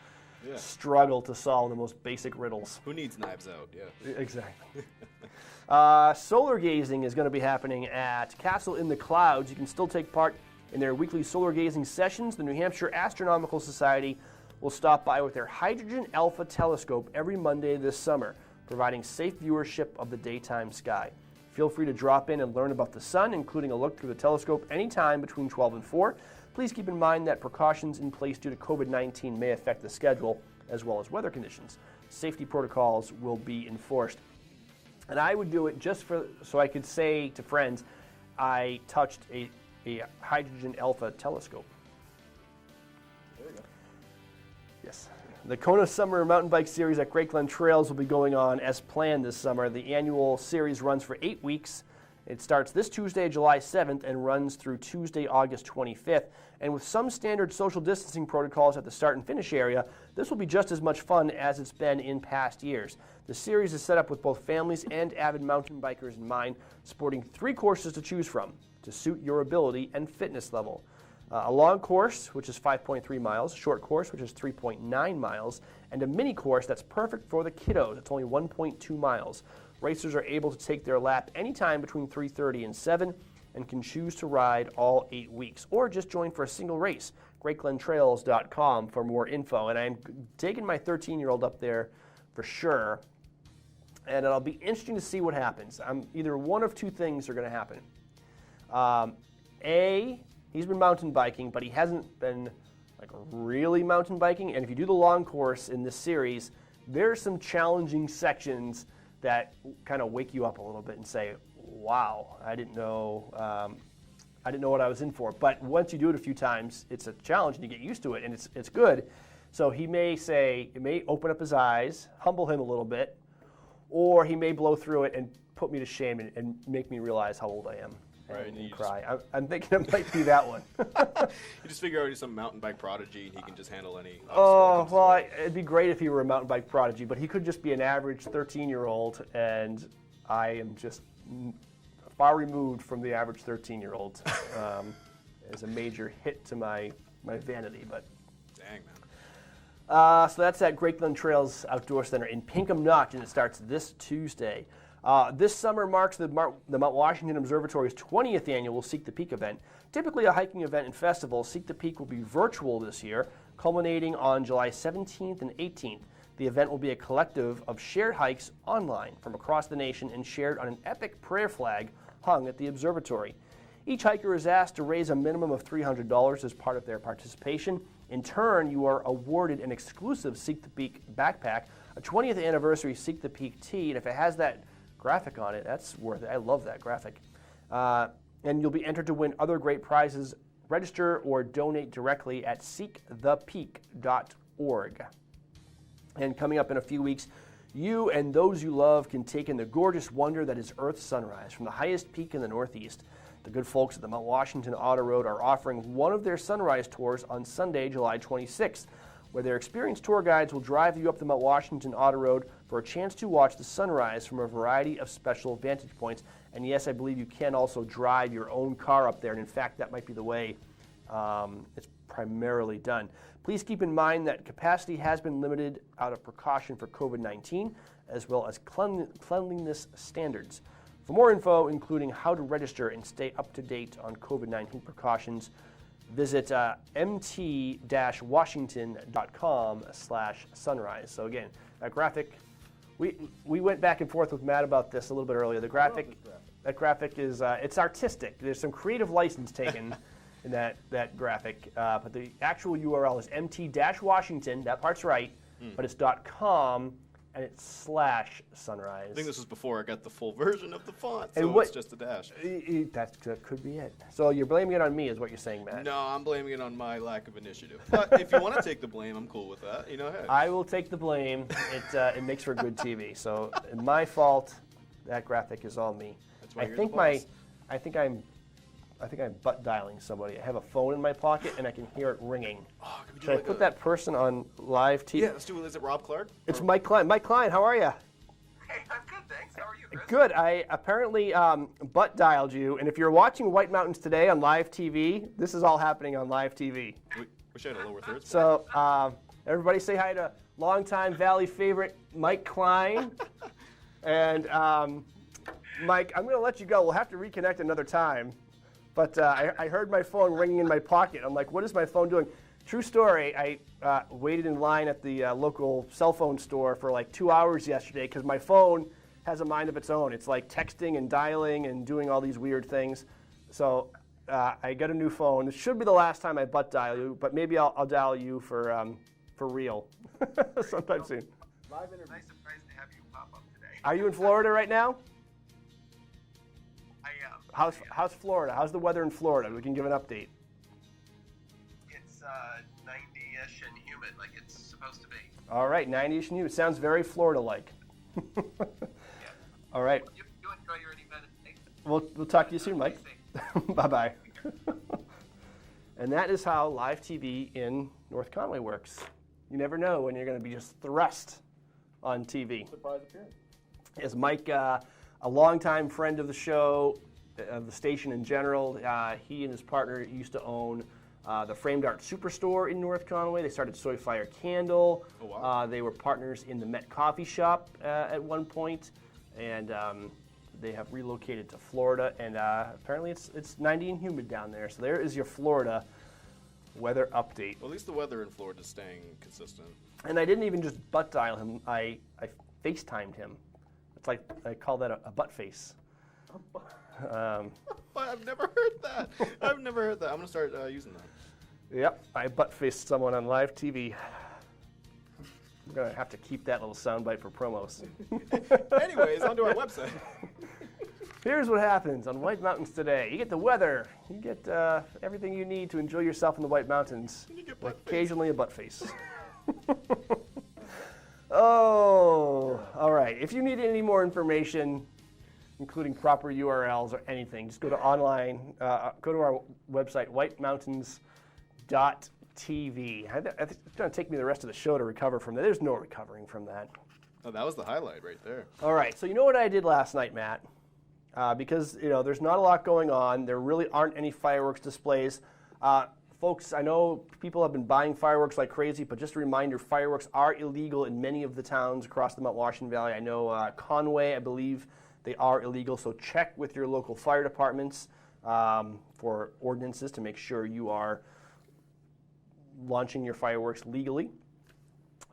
S1: struggle to solve the most basic riddles.
S7: Who needs Knives Out? Yeah.
S1: Exactly. Solar gazing is going to be happening at Castle in the Clouds. You can still take part in their weekly solar gazing sessions. The New Hampshire Astronomical Society will stop by with their Hydrogen Alpha telescope every Monday this summer, providing safe viewership of the daytime sky. Feel free to drop in and learn about the sun, including a look through the telescope anytime between 12 and 4. Please keep in mind that precautions in place due to COVID-19 may affect the schedule, as well as weather conditions. Safety protocols will be enforced. And I would do it just so I could say to friends, I touched a Hydrogen Alpha telescope.
S7: There you go.
S1: Yes. The Kona Summer Mountain Bike Series at Great Glen Trails will be going on as planned this summer. The annual series runs for 8 weeks. It starts this Tuesday, July 7th, and runs through Tuesday, August 25th. And with some standard social distancing protocols at the start and finish area, this will be just as much fun as it's been in past years. The series is set up with both families and avid mountain bikers in mind, sporting 3 courses to choose from to suit your ability and fitness level. A long course, which is 5.3 miles, a short course, which is 3.9 miles, and a mini course that's perfect for the kiddos. It's only 1.2 miles. Racers are able to take their lap anytime between 3:30 and 7 and can choose to ride all 8 weeks or just join for a single race. GreatGlenTrails.com for more info. And I'm taking my 13-year-old up there for sure, and it'll be interesting to see what happens. Either one of 2 things are going to happen. He's been mountain biking, but he hasn't been really mountain biking. And if you do the long course in this series, there are some challenging sections that kind of wake you up a little bit and say, wow, I didn't know what I was in for. But once you do it a few times, it's a challenge and you get used to it, and it's good. So he may say, it may open up his eyes, humble him a little bit, or he may blow through it and put me to shame and make me realize how old I am.
S7: Right,
S1: and cry. I'm thinking it might be that one.
S7: You just figure out he's some mountain bike prodigy and he can just handle any.
S1: It'd be great if he were a mountain bike prodigy, but he could just be an average 13-year-old, and I am just far removed from the average 13-year-old. As a major hit to my vanity, but.
S7: Dang, man.
S1: So that's at Great Glen Trails Outdoor Center in Pinkham Notch, and it starts this Tuesday. This summer marks the Mount Washington Observatory's 20th annual Seek the Peak event. Typically a hiking event and festival, Seek the Peak will be virtual this year, culminating on July 17th and 18th. The event will be a collective of shared hikes online from across the nation and shared on an epic prayer flag hung at the observatory. Each hiker is asked to raise a minimum of $300 as part of their participation. In turn, you are awarded an exclusive Seek the Peak backpack, a 20th anniversary Seek the Peak tee, and if it has that graphic on it, that's worth it. I love that graphic. And you'll be entered to win other great prizes. Register or donate directly at seekthepeak.org. And coming up in a few weeks, you and those you love can take in the gorgeous wonder that is Earth's sunrise from the highest peak in the Northeast. The good folks at the Mount Washington Auto Road are offering one of their sunrise tours on Sunday, July 26th, where their experienced tour guides will drive you up the Mount Washington Auto Road for a chance to watch the sunrise from a variety of special vantage points. And yes, I believe you can also drive your own car up there, and in fact, that might be the way it's primarily done. Please keep in mind that capacity has been limited out of precaution for COVID-19, as well as cleanliness standards. For more info, including how to register and stay up to date on COVID-19 precautions, visit mt-washington.com/sunrise. So again, that graphic, we went back and forth with Matt about this a little bit earlier. The graphic, that graphic is it's artistic. There's some creative license taken in that graphic, but the actual URL is mt-washington. That part's right, but it's .com. and it's slash sunrise.
S7: I think this was before I got the full version of the font, so
S1: And what-
S7: it's just a dash.
S1: That could be it. So you're blaming it on me, is what you're saying, Matt?
S7: No, I'm blaming it on my lack of initiative. But if you want to take the blame, I'm cool with that. You know, hey.
S1: I will take the blame. It makes for good TV. So my fault. That graphic is all me.
S7: That's why
S1: I
S7: you're
S1: think
S7: the boss.
S1: I think I'm butt dialing somebody. I have a phone in my pocket and I can hear it ringing.
S7: Oh, can we do
S1: Should I
S7: like
S1: put
S7: a-
S1: that person on live TV?
S7: Yeah, let's do it. Is it Rob Clark?
S1: It's Mike Klein. Mike Klein, how are you?
S19: Hey, I'm good, thanks. How are you, Chris?
S1: Good. I apparently butt dialed you, and if you're watching White Mountains today on live TV, this is all happening on live TV.
S7: Wish I had a lower third.
S1: So everybody say hi to longtime Valley favorite Mike Klein. And Mike, I'm going to let you go. We'll have to reconnect another time. But I heard my phone ringing in my pocket. I'm like, what is my phone doing? True story, I waited in line at the local cell phone store for like 2 hours yesterday because my phone has a mind of its own. It's like texting and dialing and doing all these weird things. So I got a new phone. This should be the last time I butt dial you, but maybe I'll dial you for real sometime soon.
S19: Live interview. Nice surprise to have you pop up today.
S1: Are you in Florida right now?
S19: I am.
S1: How's Florida? How's the weather in Florida? We can give an update.
S19: It's 90-ish and humid, like it's supposed to be.
S1: All right, 90-ish and humid. Sounds very Florida-like. All right.
S19: You enjoy your Independence Day.
S1: We'll talk to you soon, Mike. Bye-bye. And that is how live TV in North Conway works. You never know when you're going to be just thrust on TV.
S7: Surprise appearance.
S1: Is Mike a longtime friend of the show, of the station in general? He and his partner used to own the Framed Art Superstore in North Conway. They started Soy Fire Candle.
S7: Oh, wow.
S1: They were partners in the Met Coffee Shop at one point, and they have relocated to Florida. And apparently it's 90 and humid down there. So there is your Florida weather update.
S7: Well, at least the weather in Florida is staying consistent.
S1: And I didn't even just butt dial him. I FaceTimed him. It's like I call that a butt face.
S7: I've never heard that. I've never heard that. I'm gonna start using that.
S1: Yep, I butt faced someone on live TV. I'm gonna have to keep that little soundbite for promos.
S7: Anyways, onto our website.
S1: Here's what happens on White Mountains today. You get the weather. You get everything you need to enjoy yourself in the White Mountains. Occasionally a butt face. Oh, all right. If you need any more information, including proper URLs or anything, just go to online, go to our website, whitemountains.tv. I think it's going to take me the rest of the show to recover from that. There's no recovering from that.
S7: Oh, that was the highlight right there.
S1: All right, so you know what I did last night, Matt? Because there's not a lot going on. There really aren't any fireworks displays. Folks, I know people have been buying fireworks like crazy, but just a reminder, fireworks are illegal in many of the towns across the Mount Washington Valley. I know Conway, I believe, they are illegal, so check with your local fire departments for ordinances to make sure you launching your fireworks legally.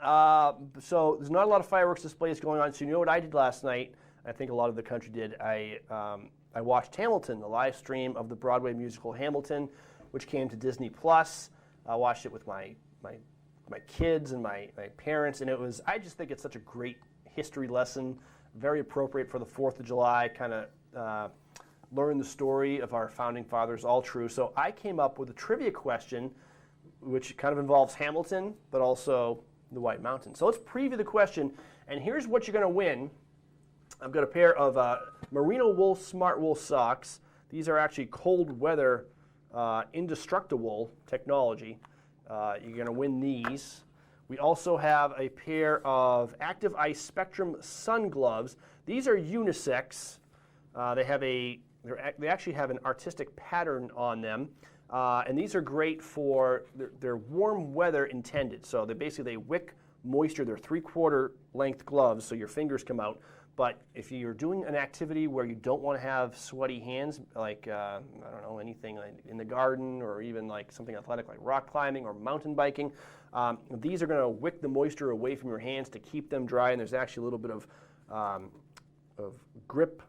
S1: So there's not a lot of fireworks displays going on. So you know what I did last night? I think a lot of the country did. I watched Hamilton, the live stream of the Broadway musical Hamilton, which came to Disney Plus. I watched it with my kids and my parents, and I just think it's such a great history lesson, very appropriate for the 4th of July, kind of learn the story of our founding fathers, all true. So I came up with a trivia question, which kind of involves Hamilton, but also the White Mountains. So let's preview the question, and here's what you're going to win. I've got a pair of merino wool smart wool socks. These are actually cold weather indestructible technology. You're going to win these. We also have a pair of Active Ice Spectrum sun gloves. These are unisex. They actually have an artistic pattern on them, and these are great for they're warm weather intended. So they wick moisture. They're 3/4 length gloves, so your fingers come out. But if you're doing an activity where you don't want to have sweaty hands, like, I don't know, anything like in the garden or even like something athletic like rock climbing or mountain biking, these are going to wick the moisture away from your hands to keep them dry. And there's actually a little bit of grip,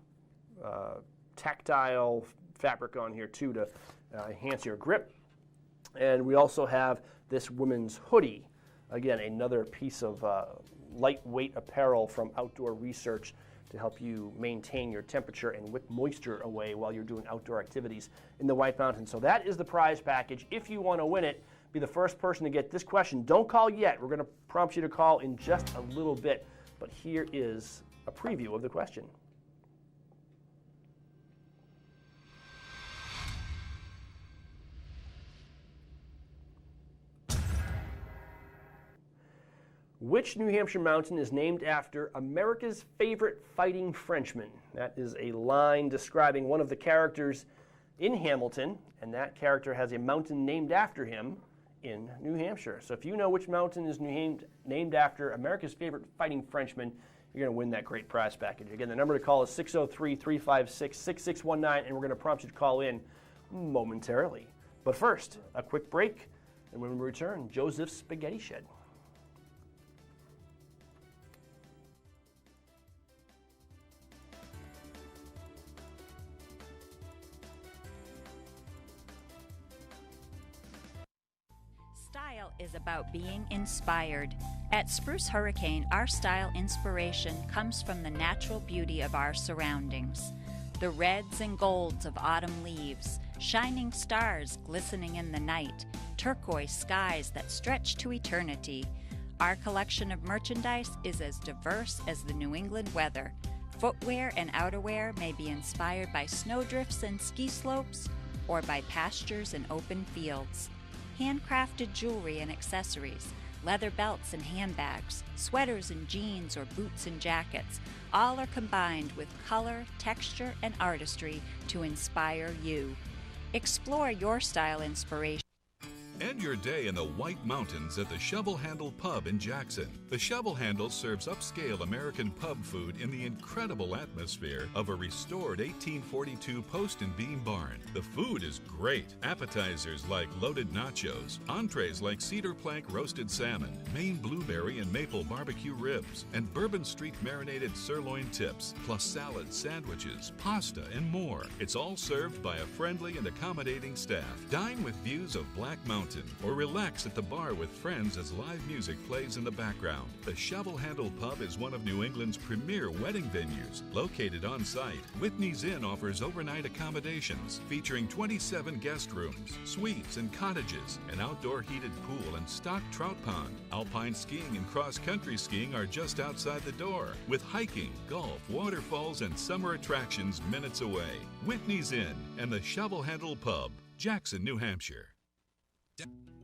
S1: tactile fabric on here too to enhance your grip. And we also have this women's hoodie. Again, another piece of lightweight apparel from Outdoor Research to help you maintain your temperature and whip moisture away while you're doing outdoor activities in the White Mountains. So that is the prize package. If you want to win it, be the first person to get this question. Don't call yet. We're going to prompt you to call in just a little bit. But here is a preview of the question. Which New Hampshire mountain is named after America's favorite fighting Frenchman? That is a line describing one of the characters in Hamilton, and that character has a mountain named after him in New Hampshire. So if you know which mountain is named after America's favorite fighting Frenchman, you're going to win that great prize package. Again, the number to call is 603-356-6619, and we're going to prompt you to call in momentarily. But first, a quick break, and when we return, Joseph's Spaghetti Shed.
S20: Style is about being inspired. At Spruce Hurricane, our style inspiration comes from the natural beauty of our surroundings. The reds and golds of autumn leaves, shining stars glistening in the night, turquoise skies that stretch to eternity. Our collection of merchandise is as diverse as the New England weather. Footwear and outerwear may be inspired by snowdrifts and ski slopes or by pastures and open fields. Handcrafted jewelry and accessories, leather belts and handbags, sweaters and jeans or boots and jackets, all are combined with color, texture, and artistry to inspire you. Explore your style inspiration.
S18: End your day in the White Mountains at the Shovel Handle Pub in Jackson. The Shovel Handle serves upscale American pub food in the incredible atmosphere of a restored 1842 post and beam barn. The food is great. Appetizers like loaded nachos, entrees like cedar plank roasted salmon, Maine blueberry and maple barbecue ribs, and Bourbon Street marinated sirloin tips, plus salads, sandwiches, pasta, and more. It's all served by a friendly and accommodating staff. Dine with views of Black Mountain, or relax at the bar with friends as live music plays in the background. The Shovel Handle Pub is one of New England's premier wedding venues. Located on site, Whitney's Inn offers overnight accommodations featuring 27 guest rooms, suites, and cottages, an outdoor heated pool and stocked trout pond. Alpine skiing and cross-country skiing are just outside the door, with hiking, golf, waterfalls, and summer attractions minutes away. Whitney's Inn and the Shovel Handle Pub, Jackson, New Hampshire.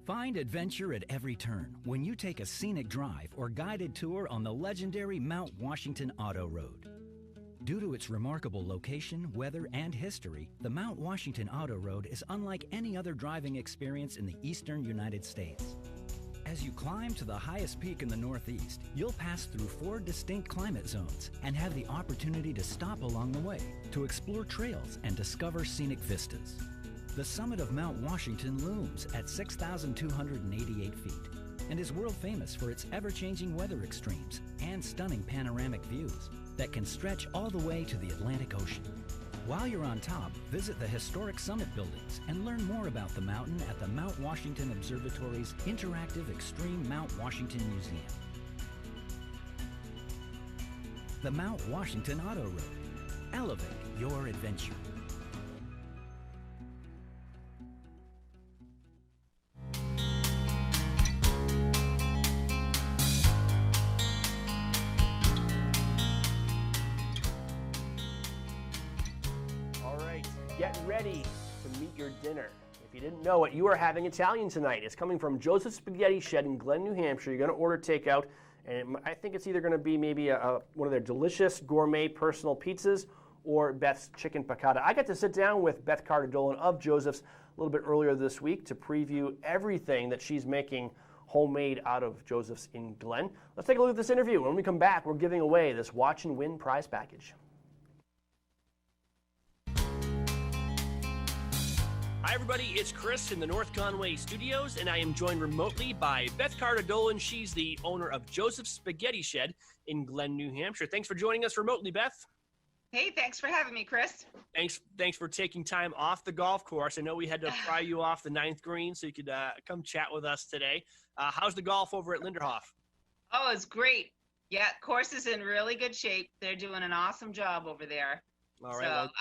S11: Find adventure at every turn when you take a scenic drive or guided tour on the legendary Mount Washington Auto Road. Due to its remarkable location, weather, and history, the Mount Washington Auto Road is unlike any other driving experience in the eastern United States. As you climb to the highest peak in the Northeast, you'll pass through 4 distinct climate zones and have the opportunity to stop along the way to explore trails and discover scenic vistas. The summit of Mount Washington looms at 6,288 feet and is world famous for its ever-changing weather extremes and stunning panoramic views that can stretch all the way to the Atlantic Ocean. While you're on top, visit the historic summit buildings and learn more about the mountain at the Mount Washington Observatory's interactive Extreme Mount Washington Museum. The Mount Washington Auto Road. Elevate your adventure.
S1: Get ready to meet your dinner. If you didn't know it, you are having Italian tonight. It's coming from Joseph's Spaghetti Shed in Glen, New Hampshire. You're going to order takeout, and I think it's either going to be maybe one of their delicious gourmet personal pizzas or Beth's chicken piccata. I got to sit down with Beth Carter-Dolan of Joseph's a little bit earlier this week to preview everything that she's making homemade out of Joseph's in Glen. Let's take a look at this interview. When we come back, we're giving away this Watch and Win prize package.
S17: Hi everybody, it's Chris in the North Conway studios, and I am joined remotely by Beth Carter-Dolan. She's the owner of Joseph's Spaghetti Shed in Glen, New Hampshire. Thanks for joining us remotely, Beth.
S21: Hey, thanks for having me, Chris.
S17: Thanks for taking time off the golf course. I know we had to pry you off the 9th green so you could come chat with us today. How's the golf over at Linderhof?
S21: Oh, it's great. Yeah, course is in really good shape. They're doing an awesome job over there.
S1: All right.
S21: So
S1: Well,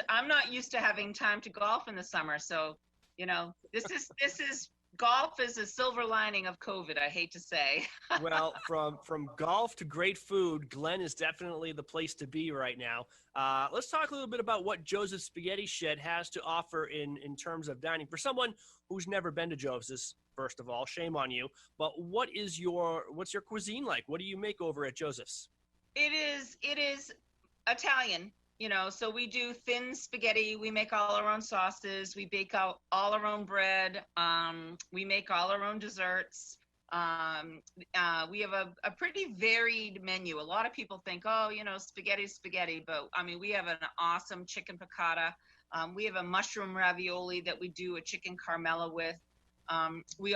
S21: I'm not used to having time to golf in the summer. So, you know, this is golf is a silver lining of COVID, I hate to say.
S1: well, from golf to great food, Glen is definitely the place to be right now. Let's talk a little bit about what Joseph's Spaghetti Shed has to offer in terms of dining. For someone who's never been to Joseph's, first of all, shame on you. But what's your cuisine like? What do you make over at Joseph's?
S21: It is Italian. You know, so we do thin spaghetti. We make all our own sauces. We bake out all our own bread. We make all our own desserts. We have a pretty varied menu. A lot of people think, oh, you know, spaghetti. But, I mean, we have an awesome chicken piccata. We have a mushroom ravioli that we do a chicken carmela with. We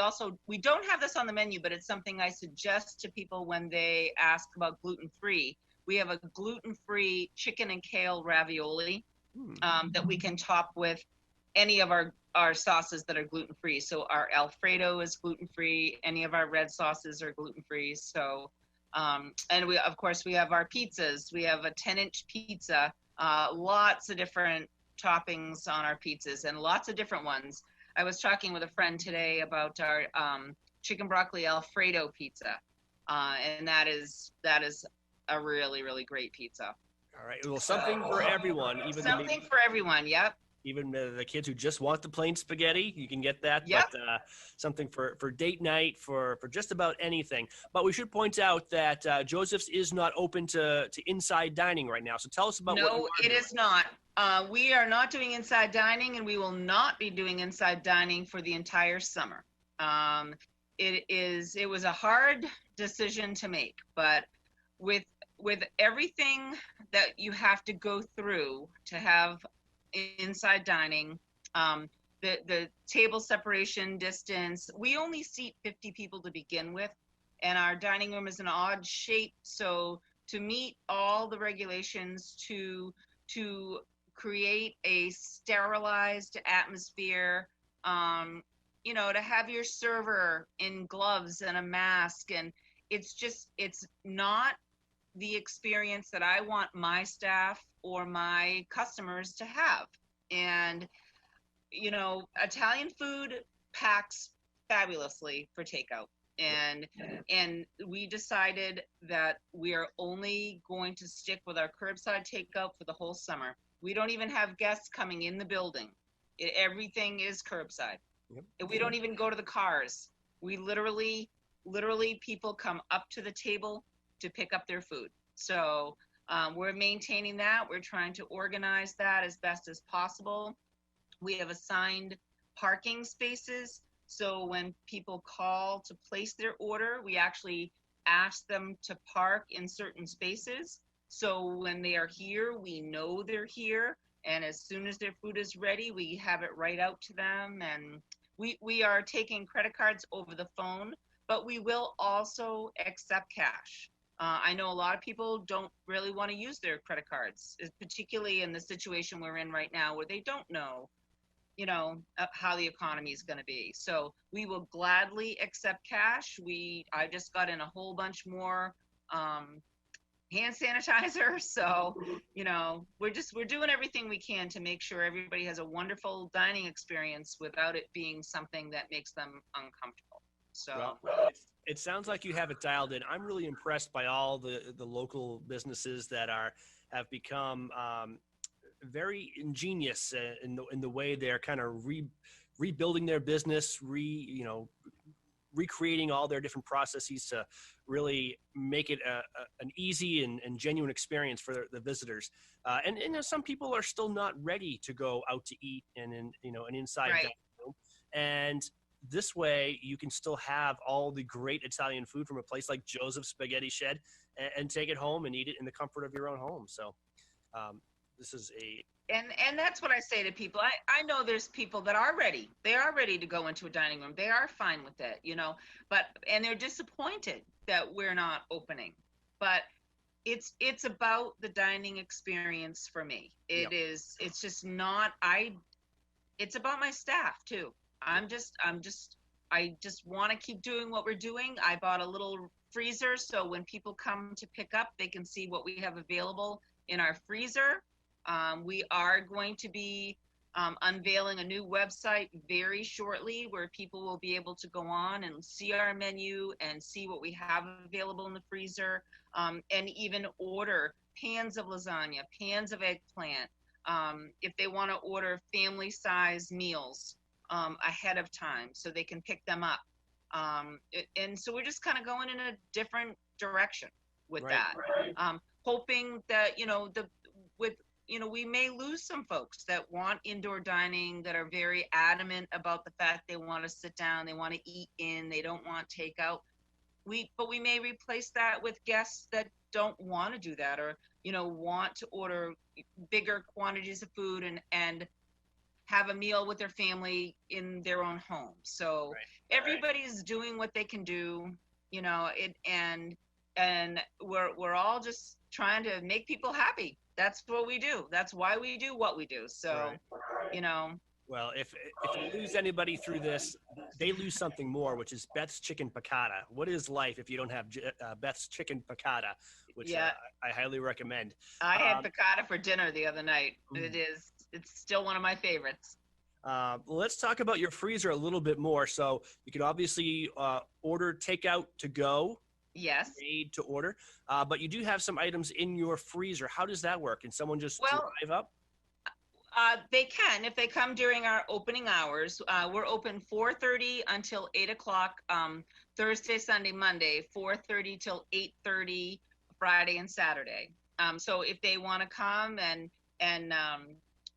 S21: don't have this on the menu, but it's something I suggest to people when they ask about gluten-free. We have a gluten-free chicken and kale ravioli that we can top with any of our sauces that are gluten-free. So our Alfredo is gluten-free. Any of our red sauces are gluten-free. So, and we, of course, we have our pizzas. We have a 10-inch pizza, lots of different toppings on our pizzas and lots of different ones. I was talking with a friend today about our chicken broccoli Alfredo pizza, and that is a really, really great pizza.
S1: All right. Well, something for everyone.
S21: Something for everyone. Yep.
S1: Even the kids who just want the plain spaghetti, you can get that.
S21: Yep.
S1: But something for date night, for just about anything. But we should point out that Joseph's is not open to inside dining right now. So tell us about what you
S21: No,
S1: are
S21: it
S1: doing.
S21: is not. We are not doing inside dining, and we will not be doing inside dining for the entire summer. It was a hard decision to make, but with everything that you have to go through to have inside dining, the table separation distance, we only seat 50 people to begin with, and our dining room is an odd shape. So to meet all the regulations, to create a sterilized atmosphere, you know, to have your server in gloves and a mask, and it's not the experience that I want my staff or my customers to have. And, you know, Italian food packs fabulously for takeout. And we decided that we are only going to stick with our curbside takeout for the whole summer. We don't even have guests coming in the building. Everything is curbside. Yep. We don't even go to the cars. We literally people come up to the table to pick up their food. So we're maintaining that. We're trying to organize that as best as possible. We have assigned parking spaces. So when people call to place their order, we actually ask them to park in certain spaces. So when they are here, we know they're here. And as soon as their food is ready, we have it right out to them. And we are taking credit cards over the phone, but we will also accept cash. I know a lot of people don't really want to use their credit cards, particularly in the situation we're in right now where they don't know, you know, how the economy is going to be. So we will gladly accept cash. I just got in a whole bunch more hand sanitizer. So, you know, we're doing everything we can to make sure everybody has a wonderful dining experience without it being something that makes them uncomfortable. So.
S1: Well, it sounds like you have it dialed in. I'm really impressed by all the local businesses that have become very ingenious in the way they're kind of rebuilding their business, recreating all their different processes to really make it an easy and genuine experience for the visitors. And you know, some people are still not ready to go out to eat and an inside dining room. And this way, you can still have all the great Italian food from a place like Joseph's Spaghetti Shed and take it home and eat it in the comfort of your own home. So this is
S21: And that's what I say to people. I know there's people that are ready. They are ready to go into a dining room. They are fine with it, you know, and they're disappointed that we're not opening. But it's about the dining experience for me. It's just not, it's about my staff too. I just want to keep doing what we're doing. I bought a little freezer, so when people come to pick up, they can see what we have available in our freezer. We are going to be unveiling a new website very shortly where people will be able to go on and see our menu and see what we have available in the freezer, and even order pans of lasagna, pans of eggplant, if they want to order family size meals ahead of time so they can pick them up. And so we're just kind of going in a different direction with that, hoping that, we may lose some folks that want indoor dining, that are very adamant about the fact they want to sit down, they want to eat in, they don't want takeout. But we may replace that with guests that don't want to do that, or, want to order bigger quantities of food and have a meal with their family in their own home. So everybody's doing what they can do, and we're all just trying to make people happy. That's what we do. That's why we do what we do. So,
S1: Well, if you lose anybody through this, they lose something more, which is Beth's Chicken Piccata. What is life if you don't have Beth's Chicken Piccata, which I highly recommend.
S21: I had piccata for dinner the other night. It's still one of my favorites.
S1: Let's talk about your freezer a little bit more. So you can obviously order takeout to go.
S21: Yes.
S1: Made to order. But you do have some items in your freezer. How does that work? Can someone just drive up?
S21: They can if they come during our opening hours. We're open 4:30 until 8 o'clock Thursday, Sunday, Monday, 4:30 till 8:30 Friday and Saturday. So if they want to come and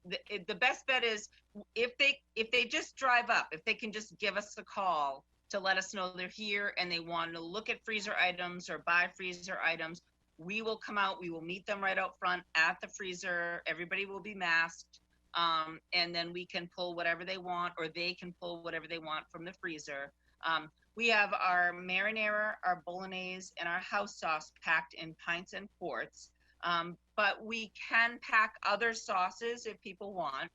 S21: the best bet is if they just drive up, if they can just give us a call to let us know they're here and they want to look at freezer items or buy freezer items, we will come out. We will meet them right out front at the freezer. Everybody will be masked. And then we can pull whatever they want, or they can pull whatever they want from the freezer. We have our marinara, our bolognese, and our house sauce packed in pints and quarts. But we can pack other sauces if people want.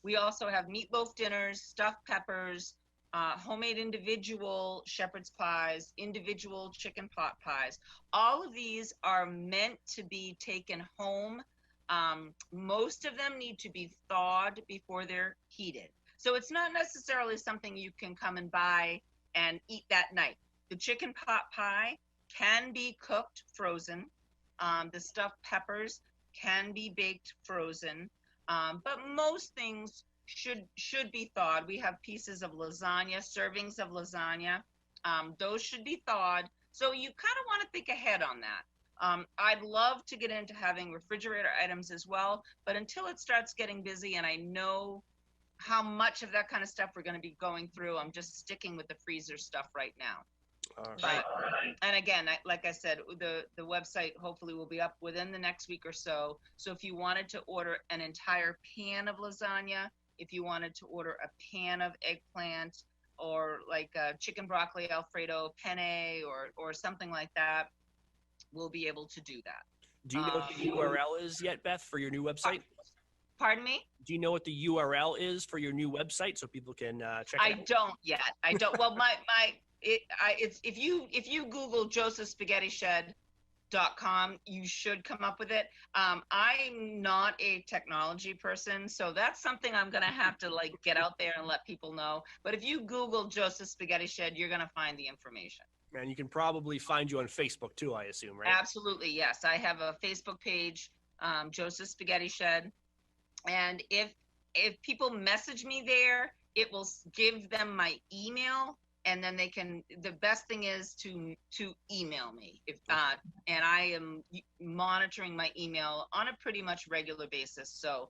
S21: We also have meatloaf dinners, stuffed peppers, homemade individual shepherd's pies, individual chicken pot pies. All of these are meant to be taken home. Most of them need to be thawed before they're heated. So it's not necessarily something you can come and buy and eat that night. The chicken pot pie can be cooked frozen. The stuffed peppers can be baked frozen. But most things should be thawed. We have pieces of lasagna, servings of lasagna. Those should be thawed. So you kind of want to think ahead on that. I'd love to get into having refrigerator items as well, but until it starts getting busy and I know how much of that kind of stuff we're going to be going through, I'm just sticking with the freezer stuff right now. And again, like I said, the website hopefully will be up within the next week or so. So if you wanted to order an entire pan of lasagna, if you wanted to order a pan of eggplant, or like a chicken broccoli Alfredo penne or something like that, we'll be able to do that.
S1: Do you know what the URL is yet, Beth, for your new website?
S21: Pardon me?
S1: Do you know what the URL is for your new website so people can check it out?
S21: I don't yet. I don't. Well, it's if you Google josephspaghettished.com, you should come up with it. I'm not a technology person, so that's something I'm gonna have to get out there and let people know. But if you Google Joseph Spaghetti Shed, you're gonna find the information.
S1: And you can probably find you on Facebook too, I assume, right?
S21: Absolutely, yes. I have a Facebook page, Joseph Spaghetti Shed, and if people message me there, it will give them my email. And then they can, the best thing is to email me. And I am monitoring my email on a pretty much regular basis. So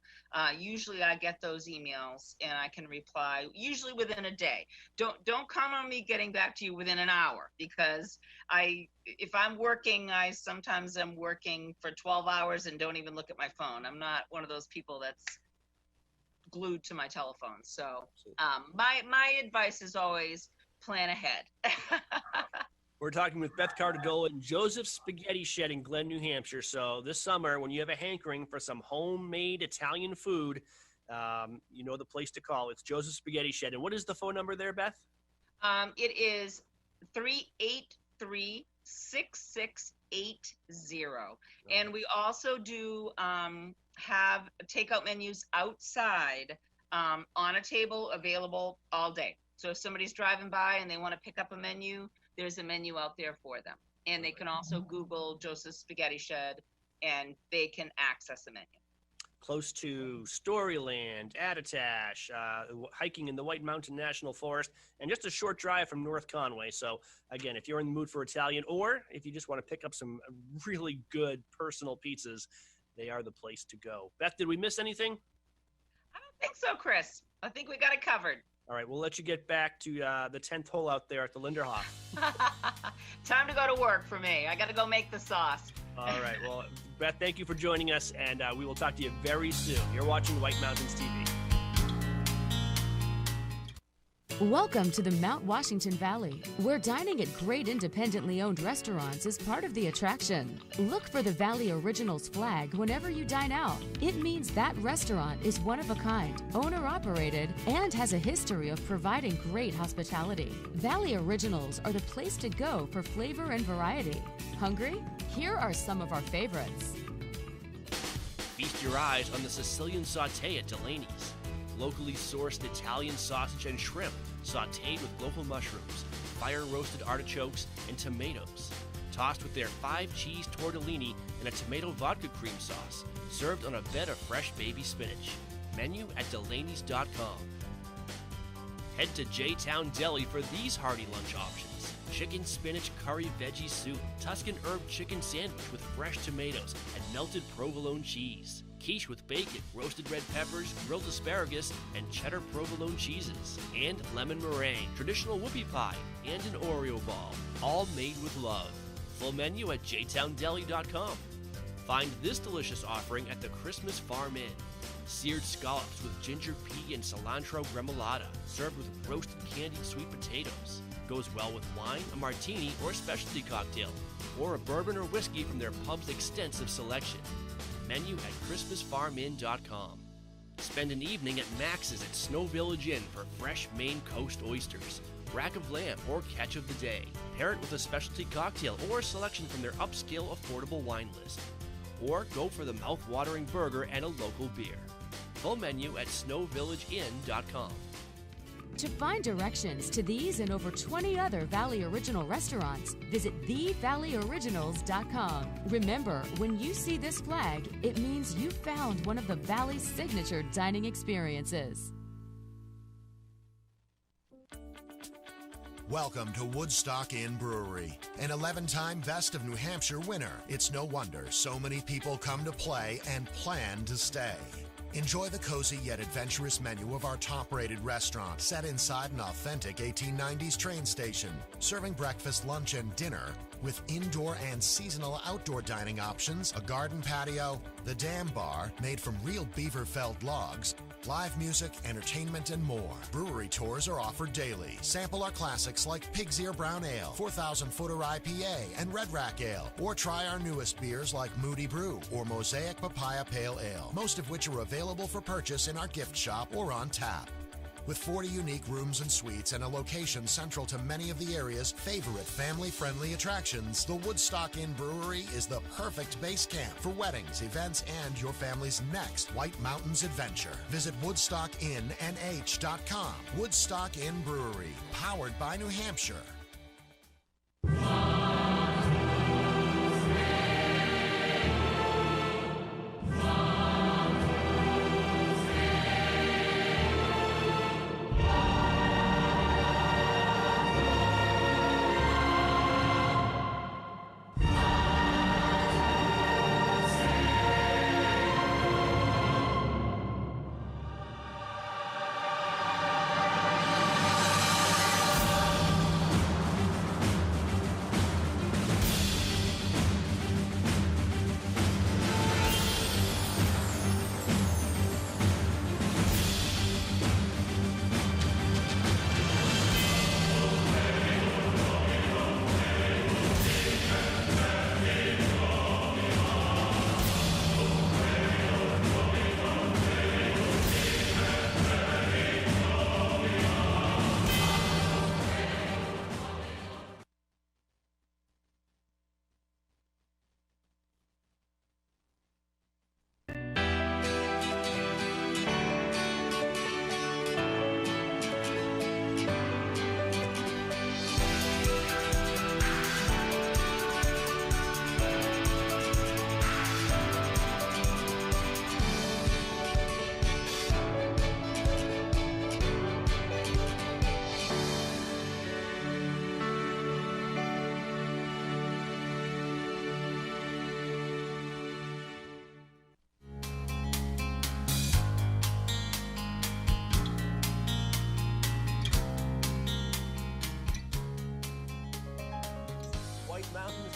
S21: usually I get those emails and I can reply usually within a day. Don't count on me getting back to you within an hour, because if I'm working, I sometimes am working for 12 hours and don't even look at my phone. I'm not one of those people that's glued to my telephone. So my advice is always, plan ahead.
S1: We're talking with Beth Cartadola and Joseph Spaghetti Shed in Glen, New Hampshire. So this summer, when you have a hankering for some homemade Italian food, you know the place to call. It's Joseph Spaghetti Shed. And what is the phone number there, Beth?
S21: It is 380 833-6680. And we also do have takeout menus outside on a table available all day. So if somebody's driving by and they want to pick up a menu, there's a menu out there for them. And they can also Google Joseph's Spaghetti Shed and they can access the menu.
S1: Close to Storyland, Attitash, hiking in the White Mountain National Forest, and just a short drive from North Conway. So, again, if you're in the mood for Italian, or if you just want to pick up some really good personal pizzas, they are the place to go. Beth, did we miss anything?
S21: I don't think so, Chris. I think we got it covered.
S1: All right, we'll let you get back to the 10th hole out there at the Linderhof.
S21: Time to go to work for me. I got to go make the sauce.
S1: All right. Well, Beth, thank you for joining us, and we will talk to you very soon. You're watching White Mountains TV.
S13: Welcome to the Mount Washington Valley, where dining at great independently owned restaurants is part of the attraction. Look for the Valley Originals flag whenever you dine out. It means that restaurant is one of a kind, owner-operated, and has a history of providing great hospitality. Valley Originals are the place to go for flavor and variety. Hungry? Here are some of our favorites.
S17: Feast your eyes on the Sicilian sauté at Delaney's. Locally sourced Italian sausage and shrimp, sautéed with local mushrooms, fire-roasted artichokes, and tomatoes. Tossed with their 5-cheese tortellini and a tomato vodka cream sauce, served on a bed of fresh baby spinach. Menu at Delaney's.com. Head to J-Town Deli for these hearty lunch options. Chicken spinach curry veggie soup, Tuscan herb chicken sandwich with fresh tomatoes and melted provolone cheese. Quiche with bacon, roasted red peppers, grilled asparagus, and cheddar provolone cheeses. And lemon meringue, traditional whoopie pie, and an Oreo ball. All made with love. Full menu at jtowndeli.com. Find this delicious offering at the Christmas Farm Inn. Seared scallops with ginger pea and cilantro gremolata, served with roasted candied sweet potatoes. Goes well with wine, a martini, or a specialty cocktail, or a bourbon or whiskey from their pub's extensive selection. Menu at ChristmasFarmInn.com. Spend an evening at Max's at Snow Village Inn for fresh Maine Coast oysters, rack of lamb, or catch of the day. Pair it with a specialty cocktail or a selection from their upscale affordable wine list. Or go for the mouth-watering burger and a local beer. Full menu at SnowVillageInn.com.
S13: To find directions to these and over 20 other Valley Original restaurants, visit TheValleyOriginals.com. Remember, when you see this flag, it means you found one of the Valley's signature dining experiences.
S9: Welcome to Woodstock Inn Brewery, an 11-time Best of New Hampshire winner. It's no wonder so many people come to play and plan to stay. Enjoy the cozy yet adventurous menu of our top-rated restaurant, set inside an authentic 1890s train station, serving breakfast, lunch, and dinner with indoor and seasonal outdoor dining options, a garden patio, the Dam Bar, made from real beaver-felled logs, live music, entertainment, and more. Brewery tours are offered daily. Sample our classics like Pig's Ear Brown Ale, 4,000-footer IPA, and Red Rack Ale. Or try our newest beers like Moody Brew or Mosaic Papaya Pale Ale, most of which are available for purchase in our gift shop or on tap. With 40 unique rooms and suites and a location central to many of the area's favorite family-friendly attractions, the Woodstock Inn Brewery is the perfect base camp for weddings, events, and your family's next White Mountains adventure. Visit WoodstockinnNH.com. Woodstock Inn Brewery, powered by New Hampshire.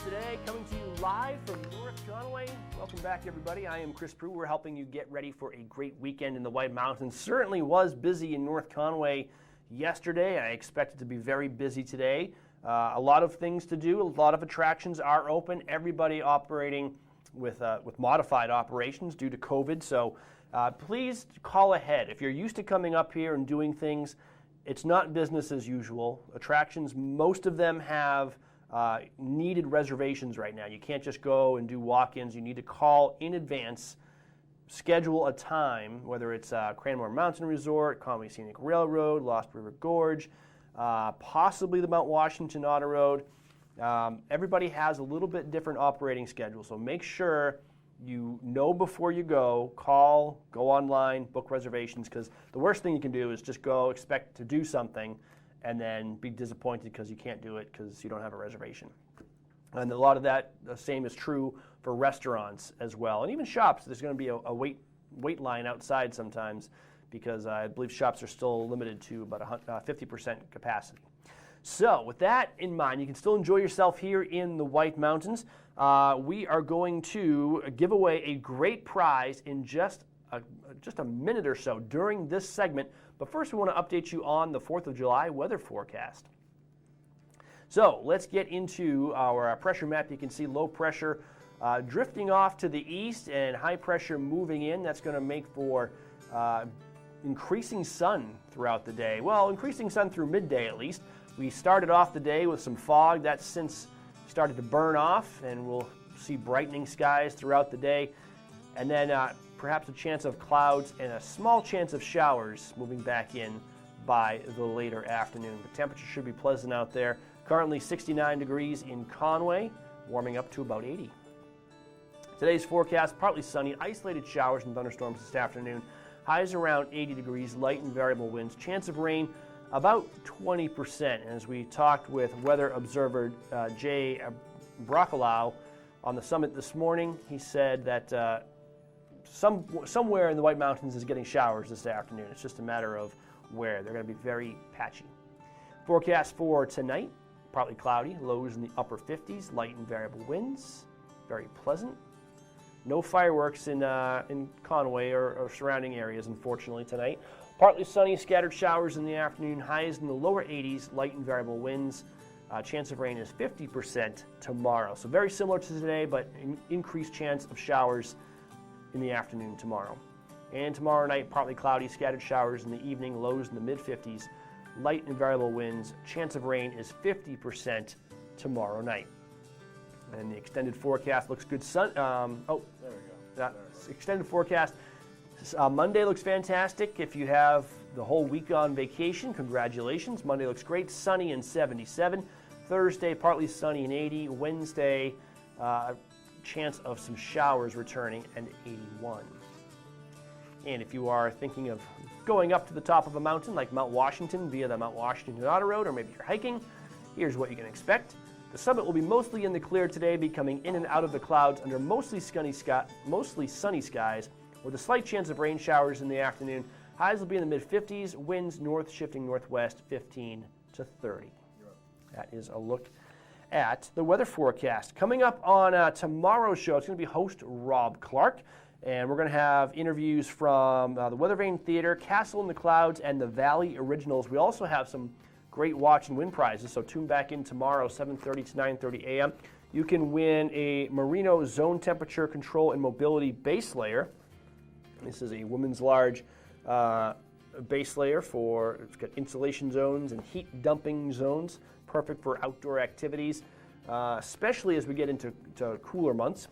S1: today, coming to you live from North Conway. Welcome back, everybody. I am Chris Prue. We're helping you get ready for a great weekend in the White Mountains. Certainly was busy in North Conway yesterday. I expect it to be very busy today. A lot of things to do. A lot of attractions are open. Everybody operating with modified operations due to COVID. So please call ahead. If you're used to coming up here and doing things, it's not business as usual. Attractions, most of them have needed reservations right now. You can't just go and do walk-ins. You need to call in advance, schedule a time, whether it's Cranmore Mountain Resort, Conway Scenic Railroad, Lost River Gorge, possibly the Mount Washington Auto Road. Everybody has a little bit different operating schedule, so make sure you know before you go, call, go online, book reservations, because the worst thing you can do is just go, expect to do something, and then be disappointed because you can't do it because you don't have a reservation. And a lot of that, the same is true for restaurants as well. And even shops, there's going to be a wait line outside sometimes because I believe shops are still limited to about 50% capacity. So with that in mind, you can still enjoy yourself here in the White Mountains. We are going to give away a great prize in just a minute or so during this segment. But first, we want to update you on the 4th of July weather forecast. So let's get into our pressure map. You can see low pressure drifting off to the east and high pressure moving in. That's going to make for increasing sun throughout the day. Well, increasing sun through midday at least. We started off the day with some fog. That's since started to burn off, and we'll see brightening skies throughout the day. And then perhaps a chance of clouds and a small chance of showers moving back in by the later afternoon. The temperature should be pleasant out there. Currently 69 degrees in Conway, warming up to about 80. Today's forecast, partly sunny, isolated showers and thunderstorms this afternoon. Highs around 80 degrees, light and variable winds. Chance of rain about 20%. And as we talked with weather observer Jay Brockelau on the summit this morning, he said that somewhere in the White Mountains is getting showers this afternoon. It's just a matter of where. They're going to be very patchy. Forecast for tonight, partly cloudy, lows in the upper 50s, light and variable winds, very pleasant. No fireworks in Conway or surrounding areas, unfortunately, tonight. Partly sunny, scattered showers in the afternoon, highs in the lower 80s, light and variable winds. Chance of rain is 50% tomorrow. So very similar to today, but an increased chance of showers in the afternoon tomorrow. And tomorrow night, partly cloudy, scattered showers in the evening, lows in the mid-50s, light and variable winds. Chance of rain is 50% tomorrow night. And the extended forecast looks good. There we go. Extended forecast. Monday looks fantastic. If you have the whole week on vacation, congratulations. Monday looks great, sunny and 77. Thursday, partly sunny and 80. Wednesday, chance of some showers returning and 81. And if you are thinking of going up to the top of a mountain like Mount Washington via the Mount Washington Auto Road, or maybe you're hiking, here's what you can expect. The summit will be mostly in the clear today, becoming in and out of the clouds under mostly sunny skies, with a slight chance of rain showers in the afternoon. Highs will be in the mid-50s, winds north shifting northwest 15 to 30. That is a look at the weather forecast. Coming up on tomorrow's show, it's going to be host Rob Clark, and we're going to have interviews from the Weather Vane Theater, Castle in the Clouds, and the Valley Originals. We also have some great watch and win prizes, so tune back in tomorrow, 7:30 to 9:30 a.m. You can win a Merino Zone Temperature Control and Mobility Base Layer. This is a women's large base layer it's got insulation zones and heat dumping zones, perfect for outdoor activities, especially as we get into cooler months.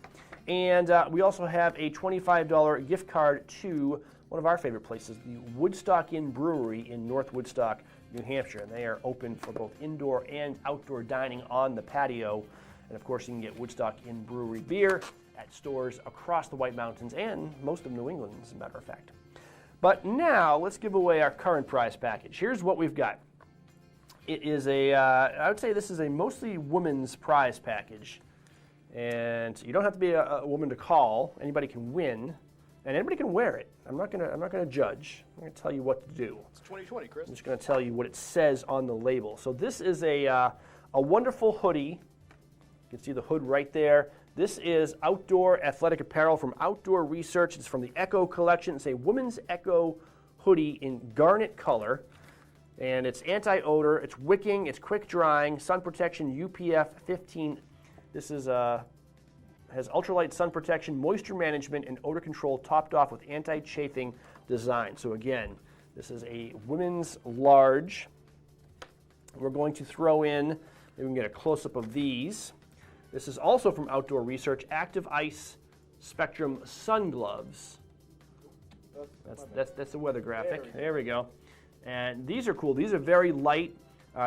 S1: And we also have a $25 gift card to one of our favorite places, the Woodstock Inn Brewery in North Woodstock, New Hampshire. And they are open for both indoor and outdoor dining on the patio. And of course, you can get Woodstock Inn Brewery beer at stores across the White Mountains and most of New England, as a matter of fact. But now, let's give away our current prize package. Here's what we've got. It is I would say this is a mostly women's prize package. And you don't have to be a woman to call. Anybody can win, and anybody can wear it. I'm not gonna judge. I'm gonna tell you what to do.
S7: It's 2020, Chris.
S1: I'm just gonna tell you what it says on the label. So this is a wonderful hoodie You can see the hood right there. This is outdoor athletic apparel from Outdoor Research. It's from the Echo collection. It's a women's Echo hoodie in garnet color. And it's anti-odor, it's wicking, it's quick drying, sun protection, UPF 15. This is has ultralight sun protection, moisture management, and odor control, topped off with anti-chafing design. So again, this is a women's large. We're going to throw in, maybe we can get a close-up of these. This is also from Outdoor Research, Active Ice Spectrum Sun Gloves. That's the weather graphic. There we go. And these are cool. These are very light.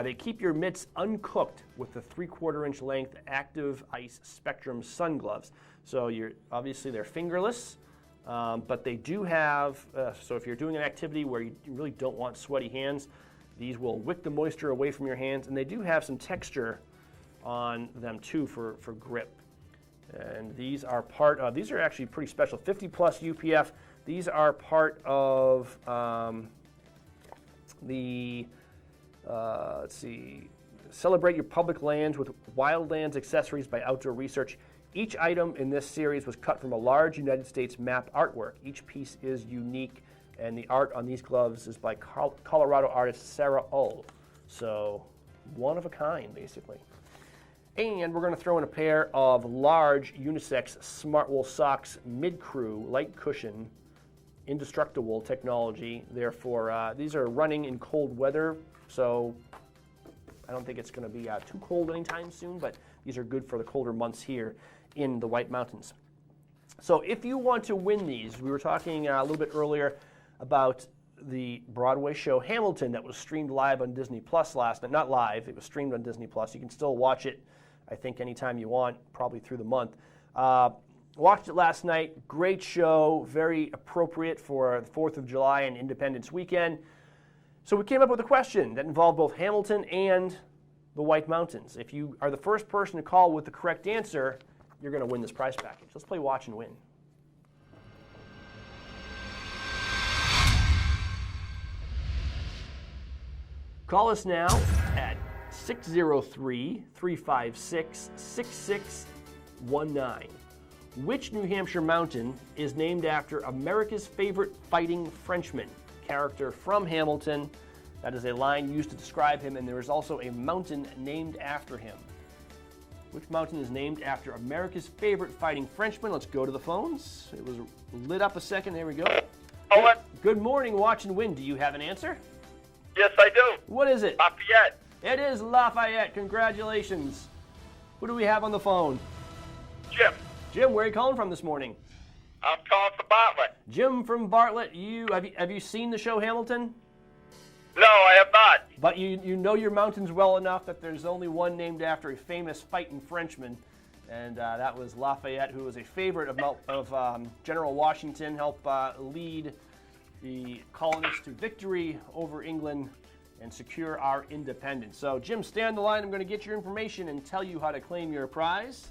S1: They keep your mitts uncooked with the 3/4-inch length Active Ice Spectrum Sun Gloves. So obviously they're fingerless, but they do have, so if you're doing an activity where you really don't want sweaty hands, these will wick the moisture away from your hands, and they do have some texture on them too for grip. And these are part of, these are actually pretty special, 50 plus UPF. These are part of let's see, Celebrate Your Public Lands with Wildlands Accessories by Outdoor Research. Each item in this series was cut from a large United States map artwork. Each piece is unique, and the art on these gloves is by Colorado artist Sarah Ull. So, one of a kind, basically. And we're going to throw in a pair of large unisex Smartwool socks, mid-crew, light cushion, indestructible technology. Therefore, these are running in cold weather, so I don't think it's going to be too cold anytime soon, but these are good for the colder months here in the White Mountains. So if you want to win these, we were talking a little bit earlier about the Broadway show Hamilton that was streamed live on Disney Plus last night. Not live, it was streamed on Disney Plus. You can still watch it, I think, anytime you want, probably through the month. Watched it last night. Great show, very appropriate for the 4th of July and Independence Weekend. So we came up with a question that involved both Hamilton and the White Mountains. If you are the first person to call with the correct answer, you're going to win this prize package. Let's play Watch and Win. Call us now at 603-356-6619. Which New Hampshire mountain is named after America's favorite fighting Frenchman? Character from Hamilton. That is a line used to describe him, and there is also a mountain named after him. Which mountain is named after America's favorite fighting Frenchman? Let's go to the phones. It was lit up a second. There we go.
S2: Owen.
S1: Good morning, Watch and Win. Do you have an answer?
S2: Yes, I do.
S1: What is it?
S2: Lafayette.
S1: It is Lafayette. Congratulations. Who do we have on the phone?
S2: Jim.
S1: Jim, where are you calling from this morning?
S2: I'm calling for Bartlett.
S1: Jim from Bartlett. Have you seen the show Hamilton?
S2: No, I have not.
S1: But you know your mountains well enough that there's only one named after a famous fighting Frenchman, and that was Lafayette, who was a favorite of General Washington, helped lead the colonists to victory over England and secure our independence. So, Jim, stay on the line. I'm going to get your information and tell you how to claim your prize.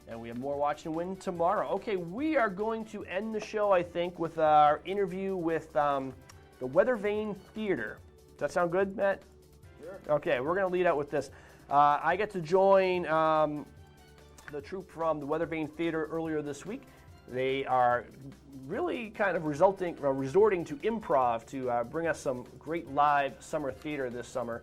S1: And we have more Watch and Win tomorrow. Okay, we are going to end the show, I think, with our interview with the Weather Vane Theater. Does that sound good, Matt? Sure. Okay, we're going to lead out with this. I get to join the troupe from the Weather Vane Theater earlier this week. They are really kind of resorting to improv to bring us some great live summer theater this summer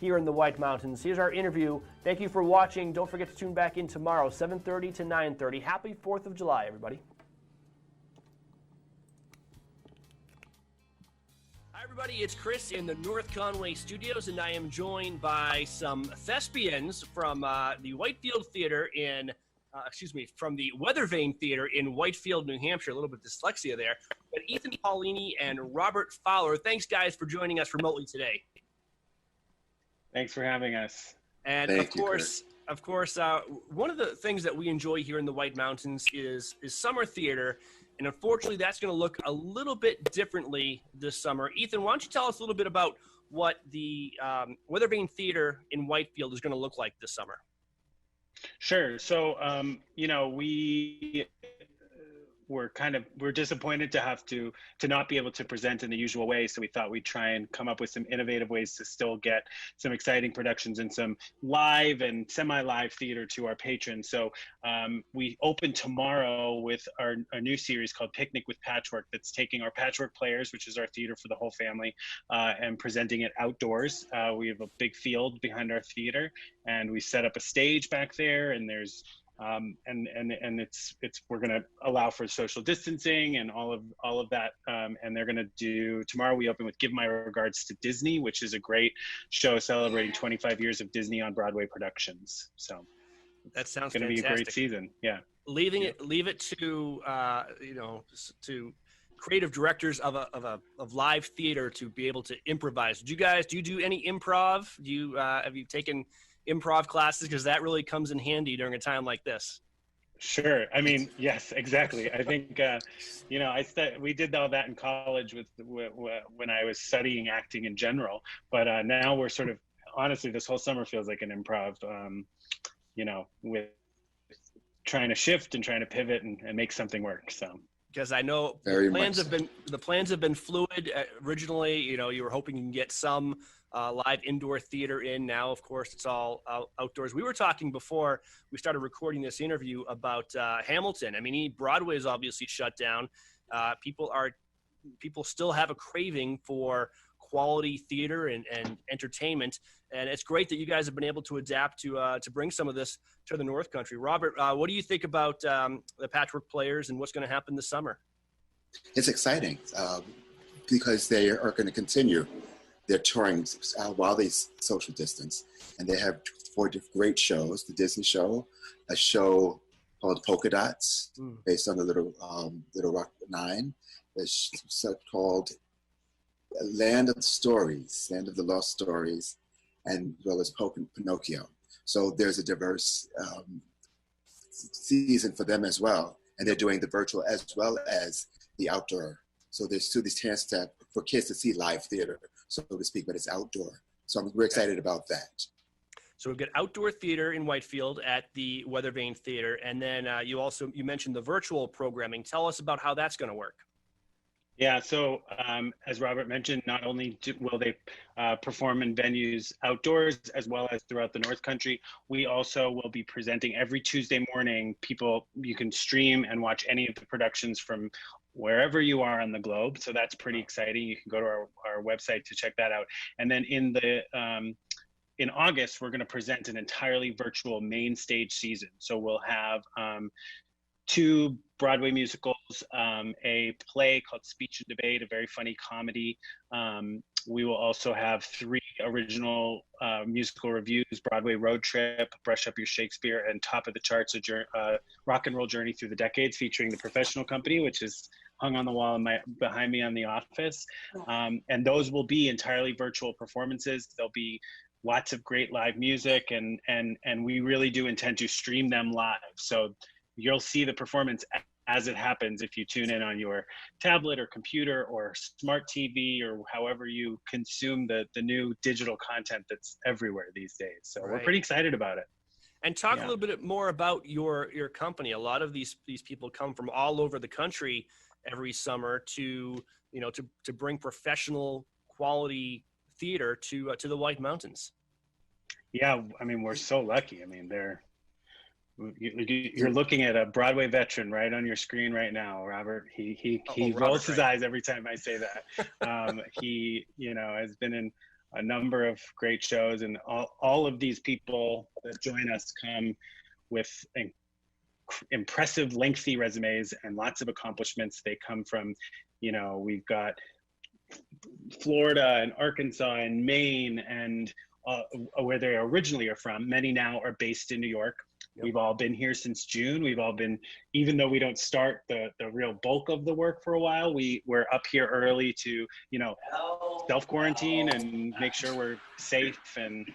S1: here in the White Mountains. Here's our interview. Thank you for watching. Don't forget to tune back in tomorrow, 7:30 to 9:30. Happy 4th of July, everybody. Hi, everybody. It's Chris in the North Conway studios, and I am joined by some thespians from the Whitefield Theater from the Weather Vane Theater in Whitefield, New Hampshire. A little bit of dyslexia there. But Ethan Paulini and Robert Fowler. Thanks, guys, for joining us remotely today.
S3: Thanks for having us.
S1: And of course, one of the things that we enjoy here in the White Mountains is summer theater. And unfortunately, that's going to look a little bit differently this summer. Ethan, why don't you tell us a little bit about what the Weather Vane Theater in Whitefield is going to look like this summer?
S3: Sure. So, we we're disappointed to not be able to present in the usual way. So we thought we'd try and come up with some innovative ways to still get some exciting productions and some live and semi-live theater to our patrons. So we open tomorrow with our new series called Picnic with Patchwork, that's taking our Patchwork Players, which is our theater for the whole family, and presenting it outdoors. We have a big field behind our theater, and we set up a stage back there, and there's we're going to allow for social distancing and all of that. And they're going to do, tomorrow we open with Give My Regards to Disney, which is a great show celebrating 25 years of Disney on Broadway productions. So
S1: that sounds
S3: going to be a great season. Yeah.
S1: Leave it to to creative directors of live theater to be able to improvise. Do you do any improv? Have you taken improv classes, because that really comes in handy during a time like this?
S3: Sure. I mean, yes, exactly. I think we did all that in college when I was studying acting in general, but now we're sort of, honestly, this whole summer feels like an improv, with trying to shift and trying to pivot and make something work. So
S1: because I know the plans have been fluid. Originally, you were hoping you can get some live indoor theater in. Now, of course, it's all outdoors. We were talking before we started recording this interview about Hamilton. I mean, Broadway is obviously shut down. People still have a craving for quality theater and entertainment, and it's great that you guys have been able to adapt to bring some of this to the North Country. Robert, what do you think about the Patchwork Players and what's going to happen this summer?
S4: It's exciting because they are going to continue their touring while they social distance, and they have 4 great shows: the Disney show, a show called Polka Dots, based on the Little Rock Nine, a show called Land of the Lost Stories, and as well as Pinocchio. So there's a diverse season for them as well, and they're doing the virtual as well as the outdoor. So there's 2 these chances for kids to see live theater, so to speak, but it's outdoor. So we're excited about that.
S1: So we've got outdoor theater in Whitefield at the Weathervane Theater, and then you mentioned the virtual programming. Tell us about how that's going to work.
S3: Yeah, so as Robert mentioned, not only will they perform in venues outdoors as well as throughout the North Country, we also will be presenting every Tuesday morning. You can stream and watch any of the productions from wherever you are on the globe. So that's pretty exciting. You can go to our website to check that out. And then in August, we're going to present an entirely virtual main stage season. So we'll have 2 Broadway musicals, a play called Speech and Debate, a very funny comedy. We will also have 3 original musical reviews: Broadway Road Trip, Brush Up Your Shakespeare, and Top of the Charts, a rock and roll journey through the decades, featuring The Professional Company, which is hung on the wall behind me on the office. And those will be entirely virtual performances. There'll be lots of great live music, and we really do intend to stream them live. So you'll see the performance as it happens if you tune in on your tablet or computer or smart TV or however you consume the new digital content that's everywhere these days. So We're pretty excited about it.
S1: And talk a little bit more about your company. A lot of these people come from all over the country every summer to bring professional quality theater to the White Mountains.
S3: Yeah, I mean, we're so lucky. I mean, you're looking at a Broadway veteran right on your screen right now, Robert. He rolls his eyes every time I say that. He has been in a number of great shows, and all of these people that join us come with impressive, lengthy resumes and lots of accomplishments. They come from, we've got Florida and Arkansas and Maine and where they originally are from. Many now are based in New York. Yep. We've all been here since June. We've all been, even though we don't start the real bulk of the work for a while, we're up here early to, self-quarantine and make sure we're safe and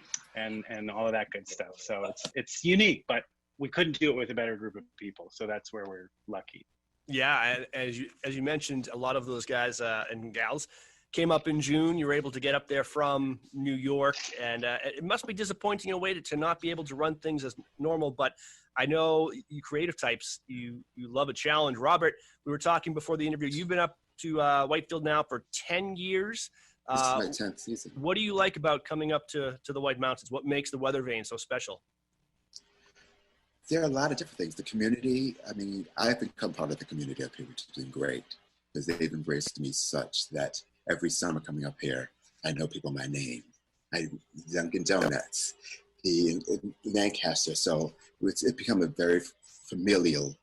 S3: all of that good stuff. So it's unique, but we couldn't do it with a better group of people. So that's where we're lucky.
S1: Yeah, as you mentioned, a lot of those guys and gals came up in June. You were able to get up there from New York, and it must be disappointing in a way to not be able to run things as normal. But I know you creative types, you love a challenge. Robert, we were talking before the interview. You've been up to Whitefield now for 10 years.
S4: This is my 10th season.
S1: What do you like about coming up to the White Mountains? What makes the Weather Vane so special?
S4: There are a lot of different things. The community, I mean, I've become part of the community up here, which has been great, because they've embraced me such that every summer coming up here, I know people by name. Dunkin' Donuts, in Lancaster. So it's become a very familial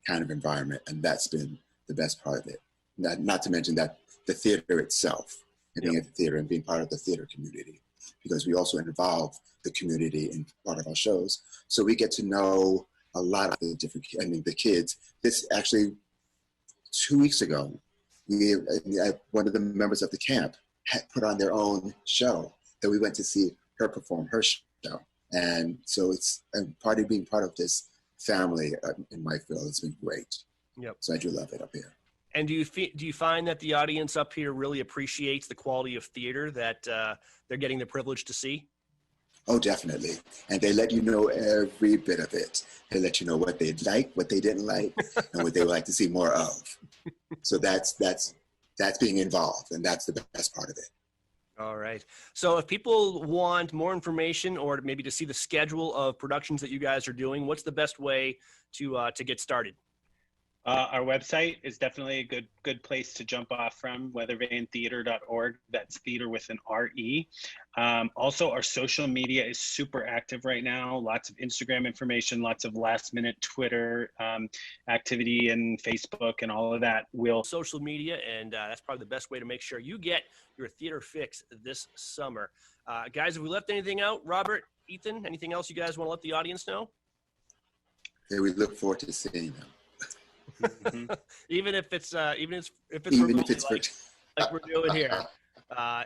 S4: kind of environment, and that's been the best part of it. Not to mention that the theater itself, and being at the theater and being part of the theater community, because we also involve the community in part of our shows. So we get to know a lot of the kids. This actually, 2 weeks ago, one of the members of the camp had put on their own show that we went to see her perform her show. And so it's being part of this family in Whitefield. It's been great.
S1: Yep.
S4: So I do love it up here.
S1: And do you find that the audience up here really appreciates the quality of theater that they're getting the privilege to see?
S4: Oh, definitely. And they let you know every bit of it. They let you know what they like, what they didn't like, and what they would like to see more of. So that's being involved, and that's the best part of it.
S1: All right. So if people want more information or maybe to see the schedule of productions that you guys are doing, what's the best way to get started?
S3: Our website is definitely a good place to jump off from, weathervanetheater.org. That's theater with an R-E. Also, our social media is super active right now. Lots of Instagram information, lots of last-minute Twitter activity, and Facebook and all of that.
S1: Social media, and that's probably the best way to make sure you get your theater fix this summer. Guys, have we left anything out? Robert, Ethan, anything else you guys want to let the audience know?
S4: Yeah, we look forward to seeing them.
S1: Mm-hmm. even if it's remotely, like we're doing here,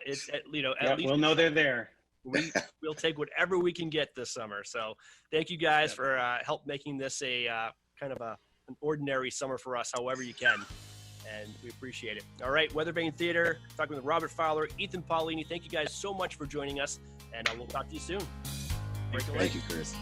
S1: it's at least
S3: we'll know they're there.
S1: We'll take whatever we can get this summer. So thank you guys for help making this a kind of an ordinary summer for us, however you can, and we appreciate it. All right, Weather Vane Theater, talking with Robert Fowler, Ethan Paulini. Thank you guys so much for joining us, and we'll talk to you soon.
S4: Thank you, Chris.